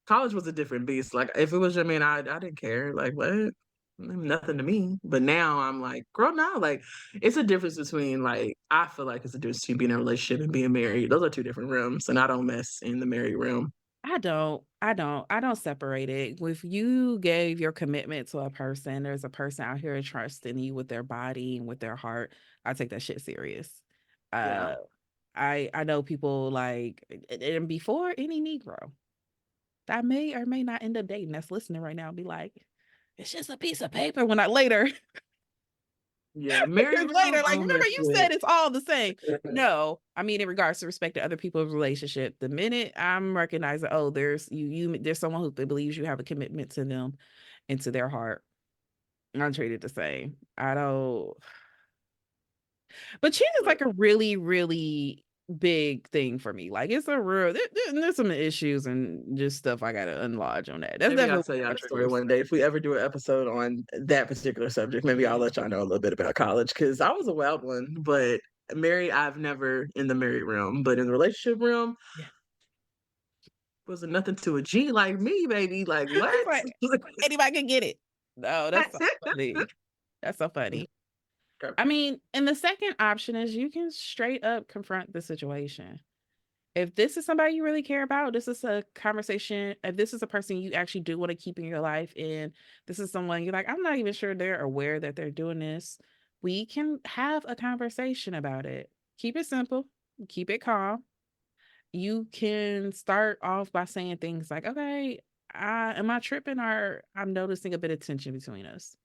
College was a different beast. Like, if it was your man, I didn't care. Like, what? Nothing to me. But now I'm like, girl, now, like, it's a difference between, like, I feel like it's a difference between being in a relationship and being married. Those are two different rooms, and I don't mess in the married room. I don't separate it. If you gave your commitment to a person, there's a person out here trusting you with their body and with their heart. I take that shit serious. Yeah. Uh, I know people like and before any Negro that may or may not end up dating that's listening right now be like, it's just a piece of paper when I later Yeah. Married years room, later, I like, don't remember mess you with. said it's all the same. No, I mean, in regards to respect to other people's relationship, the minute I'm recognizing, oh, there's someone who believes you have a commitment to them and to their heart, I'm treated the same. I don't, but cheating is like a really, really big thing for me. Like, it's a real, there's some issues and just stuff I gotta unlodge on that. That's Maybe I'll definitely tell y'all one a of the story triggers. one day. If we ever do an episode on that particular subject, maybe I'll let y'all know a little bit about college because I was a wild one. But married, I've never in the married realm, but in the relationship realm, Yeah. wasn't nothing to a G like me, baby. Like It's what? like anybody can get it. No, that's so funny. That's so funny. Okay. I mean, and the second option is you can straight up confront the situation. If this is somebody you really care about, this is a conversation. If this is a person you actually do want to keep in your life, and this is someone you're like, I'm not even sure they're aware that they're doing this, we can have a conversation about it. Keep it simple, keep it calm. You can start off by saying things like, okay, am I tripping or I'm noticing a bit of tension between us?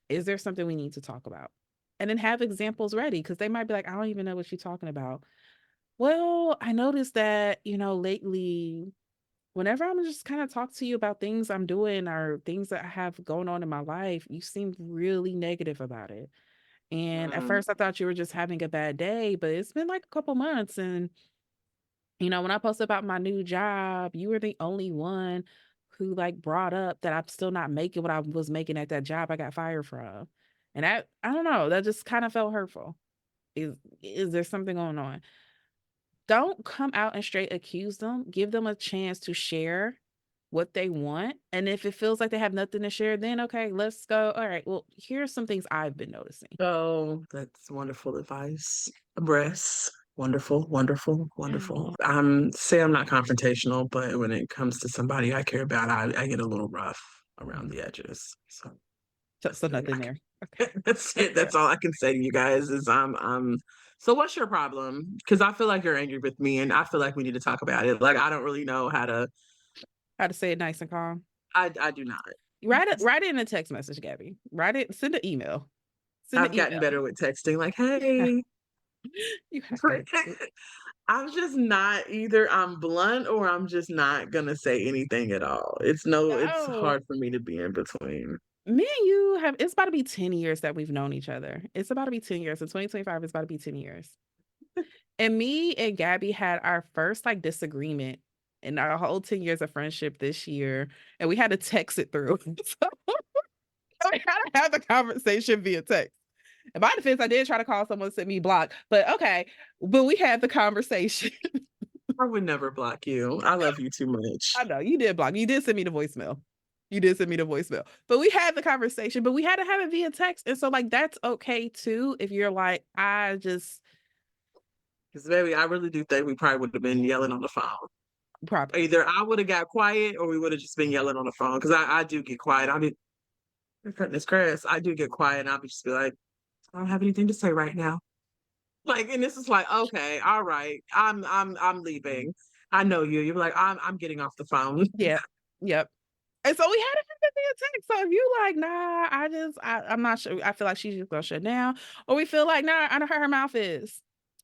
Is there something we need to talk about? And then have examples ready because they might be like, I don't even know what you're talking about. Well, I noticed that, lately, whenever I'm just kind of talk to you about things I'm doing or things that I have going on in my life, you seem really negative about it. And at Mm. first I thought you were just having a bad day, but it's been like a couple months. And, when I posted about my new job, you were the only one who like brought up that I'm still not making what I was making at that job I got fired from. And I don't know, that just kind of felt hurtful. Is there something going on? Don't come out and straight accuse them. Give them a chance to share what they want. And if it feels like they have nothing to share, then okay, let's go. All right. Well, here's some things I've been noticing. So that's wonderful advice. Breasts. Wonderful, wonderful, wonderful. Say I'm not confrontational, but when it comes to somebody I care about, I get a little rough around Mhm. the edges. So So, that's so the thing nothing there. Okay. that's it. That's all I can say to you guys is I'm so what's your problem? Because I feel like you're angry with me and I feel like we need to talk about it. Like I don't really know how to How to say it nice and calm. I do not. Write it in a text message, Gabby. Write it, send an email. Send an I've gotten email. better with texting, like, hey. You have to. I'm just not either I'm blunt or I'm just not gonna say anything at all. It's No. hard for me to be in between. Me and you have it's about to be 10 years that we've known each other. It's about to be 10 years. In 2025, it's about to be 10 years. And me and Gabby had our first like disagreement in our whole 10 years of friendship this year, and we had to text it through. So we had to have the conversation via text. In my defense, I did try to call someone, sent me block, but okay. But we had the conversation. I would never block you. I love you too much. I know you did block. You did send me the voicemail. You did send me the voicemail. But we had the conversation, but we had to have it via text. And so like that's okay too. If you're like, I just Because baby, I really do think we probably would have been yelling on the phone. probably. Either I would have got quiet or we would have just been yelling on the phone. Because I do get quiet. I mean, goodness gracious, I do get quiet and I'll be just be like, I don't have anything to say right now. Like, and this is like, okay, all right, I'm leaving. I know you. You're like, I'm getting off the phone. Yeah. Yep. And so we had to have it via text. So if you like, nah, I'm not sure. I feel like she's just gonna shut down. Or we feel like, nah, I know how her mouth is.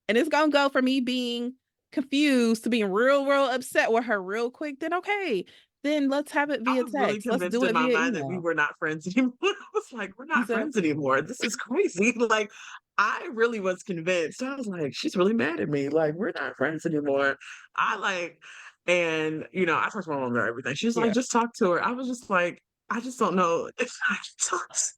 And it's gonna go from me being confused to being real, real upset with her real quick, then okay. then let's have it I via was really text. Let's convinced do in it my via mind that we email. were not friends anymore. I was like, "We're You not said, friends anymore. This is crazy." Like, I really was convinced. I was like, "She's really mad at me. Like, we're not friends anymore." I like and, I talked to my mom about everything. She was like, yeah. "Just talk to her." I was just like, "I just don't know if I can talk to."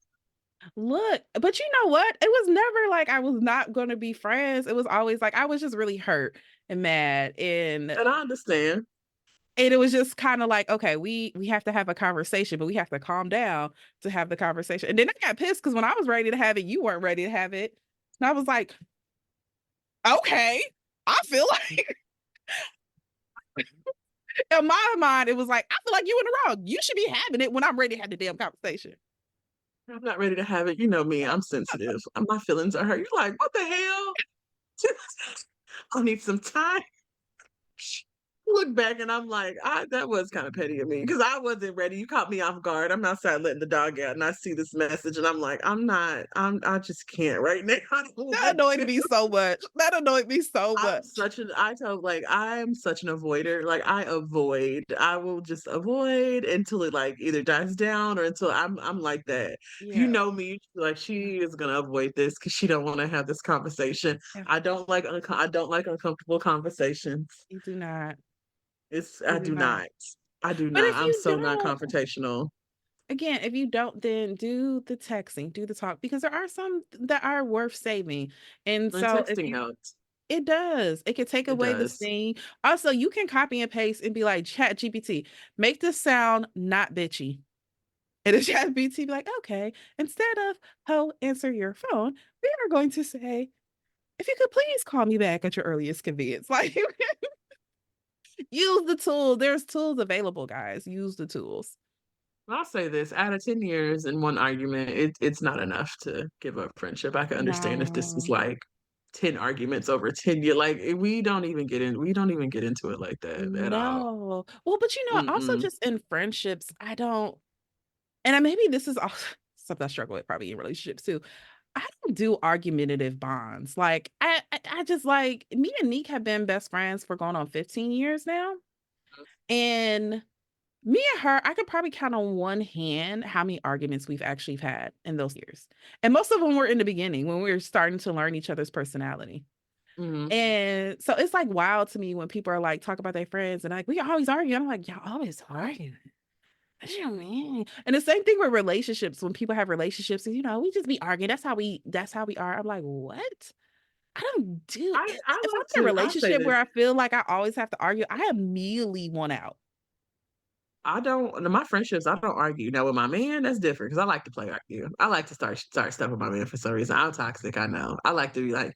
Look, but you know what? It was never like I was not gonna be friends. It was always like I was just really hurt and mad, And I understand. and it was just kinda like, "Okay, we have to have a conversation, but we have to calm down to have the conversation." And then I got pissed because when I was ready to have it, you weren't ready to have it. And I was like, "Okay." I feel like in my mind, it was like, "I feel like you in the wrong. You should be having it when I'm ready to have the damn conversation." I'm not ready to have it. You know me, I'm sensitive. My feelings are hurt. You're like, "What the hell?" I need some time. Look back and I'm like, that was kinda petty of me because I wasn't ready. You caught me off guard. I'm outside letting the dog out and I see this message and I'm like, I just can't right now. I don't That want annoyed to. me so much. That annoyed me so much. I tell like I'm such an avoider. Like I avoid. I will just avoid until it like either dies down or until I'm like that. If you Yeah. know me, you like she is gonna avoid this because she don't want to have this conversation. Yeah. I don't like uncomfortable conversations. You do not. I You do do not. not. I do But not. if I'm you so don't non-confrontational. again, if you don't, then do the texting, do the talk, because there are some that are worth saving. And And so if texting you helps. it does. It can take It away the does. sting. Also, you can copy and paste and be like, "Chat GPT, make this sound not bitchy." And the chat GPT be like, "Okay, instead of ho answer your phone, we are going to say, if you could please call me back at your earliest convenience." Like use the tool. There's tools available, guys. Use the tools. I'll say this, out of 10 years and 1 argument, it's not enough to give up friendship. I can understand if this was No. like 10 arguments over 10 year like, we don't even get into it like that at all. No. Well, but also Mm-mm. just in friendships, I don't and maybe this is also something I struggle with probably in relationships too. I don't do argumentative bonds. Like I just like me and Neek have been best friends for going on 15 years now. And me and her, I could probably count on one hand how many arguments we've actually had in those years. And most of them were in the beginning when we were starting to learn each other's personality. Mhm. And so it's like wild to me when people are like talk about their friends and like we always argue. I'm like, y'all always argue. What you mean? And the same thing with relationships. When people have relationships, we just be arguing. That's how we are. I'm like, what? I don't do it. I If I'm like in a to I'll say relationship this, where I feel like I always have to argue, I immediately want out. I don't in my friendships, I don't argue. Now with my man, that's different because I like to play argue. I like to start stuff with my man for some reason. I'm toxic, I know. I like to be like,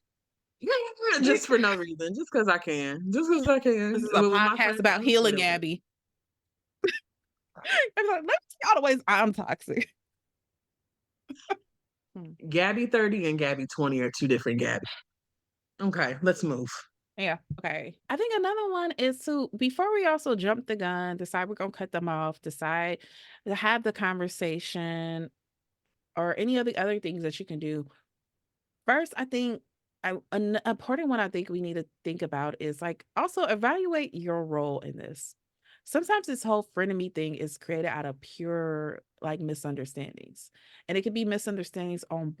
"Yeah, yeah, yeah," just for no reason, just because I can, just because I This can. is a But with my podcast friends, about I'm just healing, real. Abby. I'm like, let me see all the ways I'm toxic. Hmm. Gabby 30 and Gabby 20 are 2 different Gabby. Okay, let's move. Yeah. Okay. I think another one is to before we also jump the gun, decide we're gonna cut them off, decide to have the conversation or any of the other things that you can do. First, I think an important one I think we need to think about is like also evaluate your role in this. Sometimes this whole frenemy thing is created out of pure like misunderstandings, and it can be misunderstandings on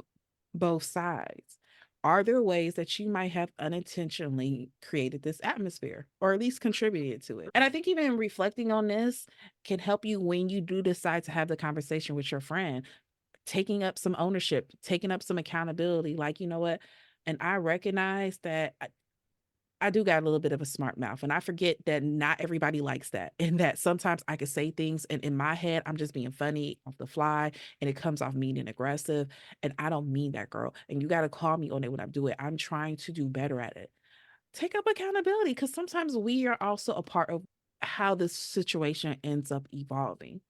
both sides. Are there ways that you might have unintentionally created this atmosphere or at least contributed to it? And I think even reflecting on this can help you when you do decide to have the conversation with your friend, taking up some ownership, taking up some accountability. Like, you know what? And I recognize that I do got a little bit of a smart mouth, and I forget that not everybody likes that, and that sometimes I could say things, and in my head, I'm just being funny off the fly, and it comes off mean and aggressive, and I don't mean that, girl. And you got to call me on it when I do it. I'm trying to do better at it. Take up accountability because sometimes we are also a part of how this situation ends up evolving.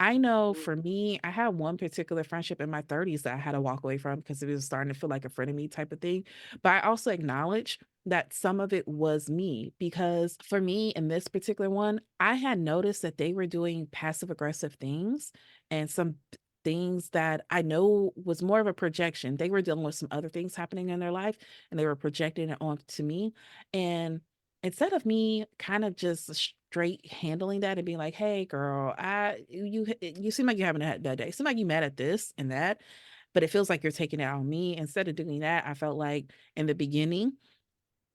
I know for me, I had one particular friendship in my 30s that I had to walk away from because it was starting to feel like a friend of me type of thing. But I also acknowledge that some of it was me because for me in this particular one, I had noticed that they were doing passive aggressive things and some things that I know was more of a projection. They were dealing with some other things happening in their life and they were projecting it onto me. And instead of me kind of just straight handling that and being like, "Hey, girl, you seem like you're having a bad day. Seem like you mad at this and that, but it feels like you're taking it out on me." Instead of doing that, I felt like in the beginning,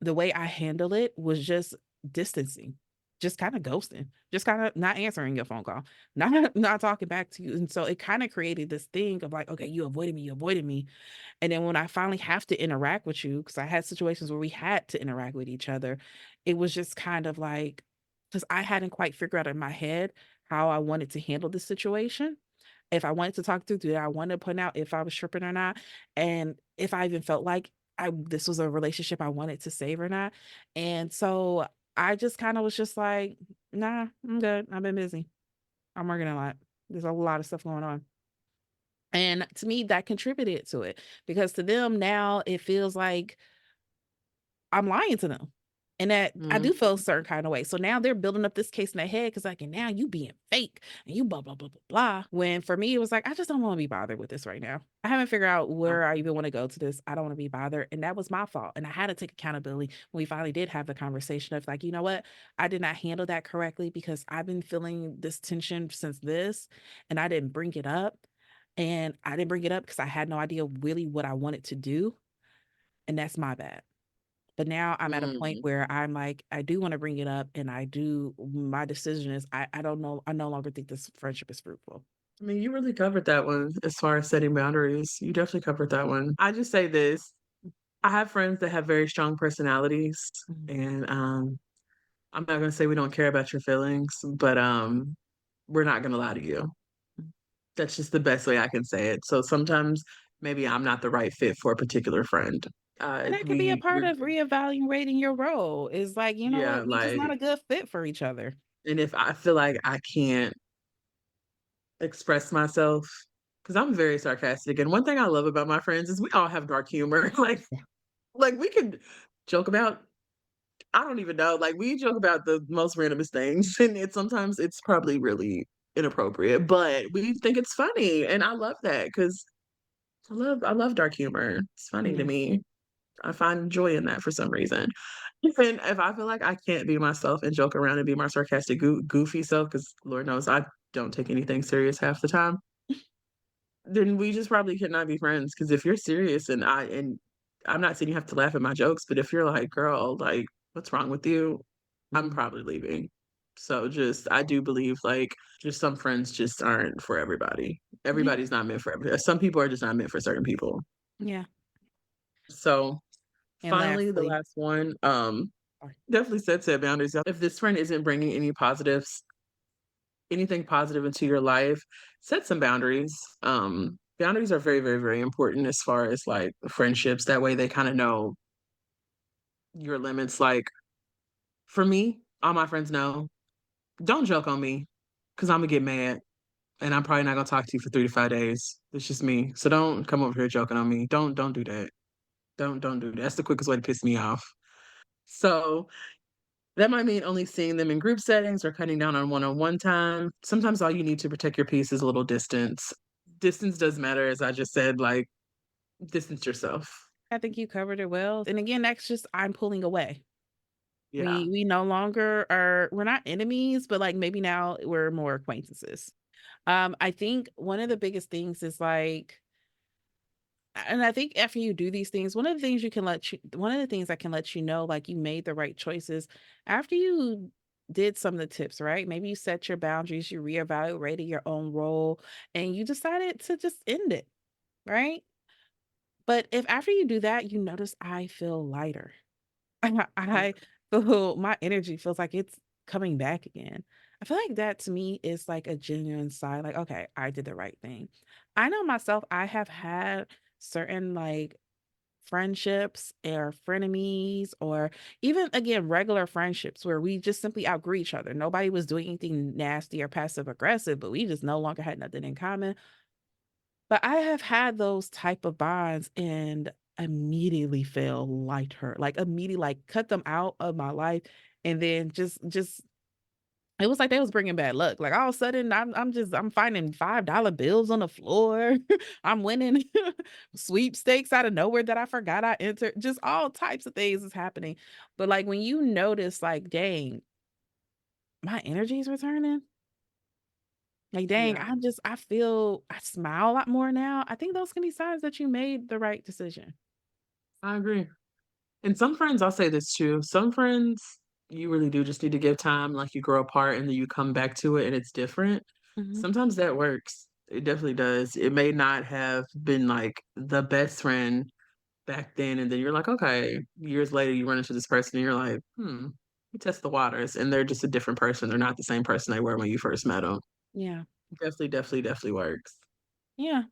the way I handle it was just distancing, just kinda ghosting, just kinda not answering your phone call, not talking back to you, and so it kinda created this thing of like, "Okay, you avoided me," and then when I finally have to interact with you, because I had situations where we had to interact with each other, it was just kind of like, because I hadn't quite figured out in my head how I wanted to handle the situation. If I wanted to talk to, did I want to point out if I was tripping or not? And if I even felt like this was a relationship I wanted to save or not. And so I just kind of was just like, nah, I'm good. I've been busy. I'm working a lot. There's a lot of stuff going on. And to me, that contributed to it because to them now it feels like I'm lying to them. And that I Mm, do feel a certain kind of way. So now they're building up this case in their head because like, and now you being fake and you blah, blah, blah, blah, blah. When for me, it was like, I just don't want to be bothered with this right now. I haven't figured out yeah. where I even want to go to this. I don't want to be bothered. And that was my fault. And I had to take accountability when we finally did have the conversation of like, you know what? I did not handle that correctly because I've been feeling this tension since this and I didn't bring it up. And I didn't bring it up because I had no idea really what I wanted to do. And that's my bad. But now I'm at a point Mm. where I'm like, I do wanna bring it up, and I do my decision is I don't know I no longer think this friendship is fruitful. I mean, you really covered that one as far as setting boundaries. You definitely covered that one. I just say this, I have friends that have very strong personalities, Mhm, and, I'm not gonna say we don't care about your feelings, but, we're not gonna lie to you. mhm. That's just the best way I can say it. So sometimes maybe I'm not the right fit for a particular friend. And that could be a part We're of reevaluating your role, is like, you know yeah, what, we just not like, a good fit for each other. and if I feel like I can't express myself, because I'm very sarcastic, and one thing I love about my friends is we all have dark humor. Yeah. Like we could joke about I don't even know, like we joke about the most randomest things, and sometimes it's probably really inappropriate, but we think it's funny, and I love that because I love dark humor. It's funny to Yeah. me. I find joy in that for some reason. And if I feel like I can't be myself and joke around and be my sarcastic, goofy self, because Lord knows I don't take anything serious half the time, then we just probably cannot be friends. Because if you're serious and I'm not saying you have to laugh at my jokes, but if you're like, girl, like, what's wrong with you? I'm Mhm. probably leaving. So just I do believe like just some friends just aren't for everybody. Yeah. Everybody's not meant for everybody. Some people are just not meant for certain people. Yeah. So And finally, the lastly last one, sorry. definitely set boundaries. If this friend isn't bringing anything positive into your life, set some boundaries. Boundaries are very, very, very important as far as like friendships. That way they kind of know your limits. Like for me, all my friends know, don't joke on me because I'm gonna get mad and I'm probably not gonna talk to you for 3 to 5 days. It's just me. So don't come over here joking on me. Don't do that. Don't do that. That's the quickest way to piss me off. So that might mean only seeing them in group settings or cutting down on one-on-one time. Sometimes all you need to protect your peace is a little distance. Distance does matter, as I just said, like, distance yourself. I think you covered it well. And again, that's just I'm pulling away. Yeah. We no longer are we're not enemies, but like maybe now we're more acquaintances. I think one of the biggest things is like and I think after you do these things, one of the things that can let you know like you made the right choices after you did some of the tips, right? Maybe you set your boundaries, you reevaluated your own role, and you decided to just end it, right? But if after you do that, you notice I feel lighter. Yeah. I feel my energy feels like it's coming back again. I feel like that to me is like a genuine sign, like, okay, I did the right thing. I know myself, I have had certain like friendships or frenemies, or even again, regular friendships where we just simply outgrew each other. Nobody was doing anything nasty or passive aggressive, but we just no longer had nothing in common. But I have had those type of bonds and immediately feel lighter, like immediately like cut them out of my life and then just it was like they was bringing bad luck. Like all of a sudden I'm finding $5 bills on the floor. I'm winning sweepstakes out of nowhere that I forgot I entered. Just all types of things is happening. But like when you notice like, dang, my energy is returning. Like, dang, Yeah, I smile a lot more now. I think those can be signs that you made the right decision. I agree. And some friends, I'll say this too. Some friends, you really do just need to give time, like you grow apart and then you come back to it and it's different. Mhm. Sometimes that works. It definitely does. It may not have been like the best friend back then, and then you're like, okay, years later you run into this person and you're like, you test the waters and they're just a different person. They're not the same person they were when you first met them. Yeah. Definitely, definitely, definitely works. Yeah.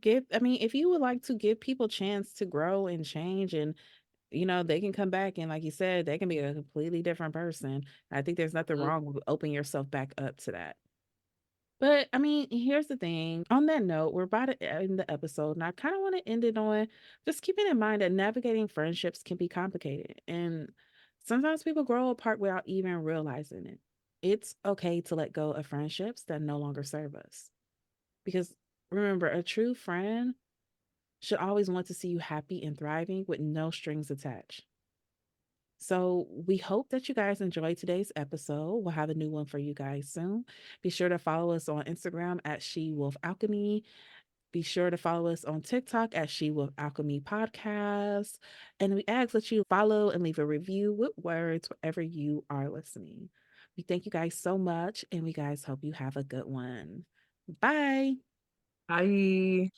Give I mean, if you would like to give people chance to grow and change and they can come back and like you said, they can be a completely different person. I think there's nothing Mhm. wrong with opening yourself back up to that. But I mean, here's the thing. On that note, we're about to end the episode, and I kind of want to end it on just keeping in mind that navigating friendships can be complicated. And sometimes people grow apart without even realizing it. It's okay to let go of friendships that no longer serve us. Because remember, a true friend should always want to see you happy and thriving with no strings attached. So we hope that you guys enjoyed today's episode. We'll have a new one for you guys soon. Be sure to follow us on Instagram at She Wolf Alchemy. Be sure to follow us on TikTok at She Wolf Alchemy Podcast. And we ask that you follow and leave a review with words wherever you are listening. We thank you guys so much, and we guys hope you have a good one. Bye. Bye.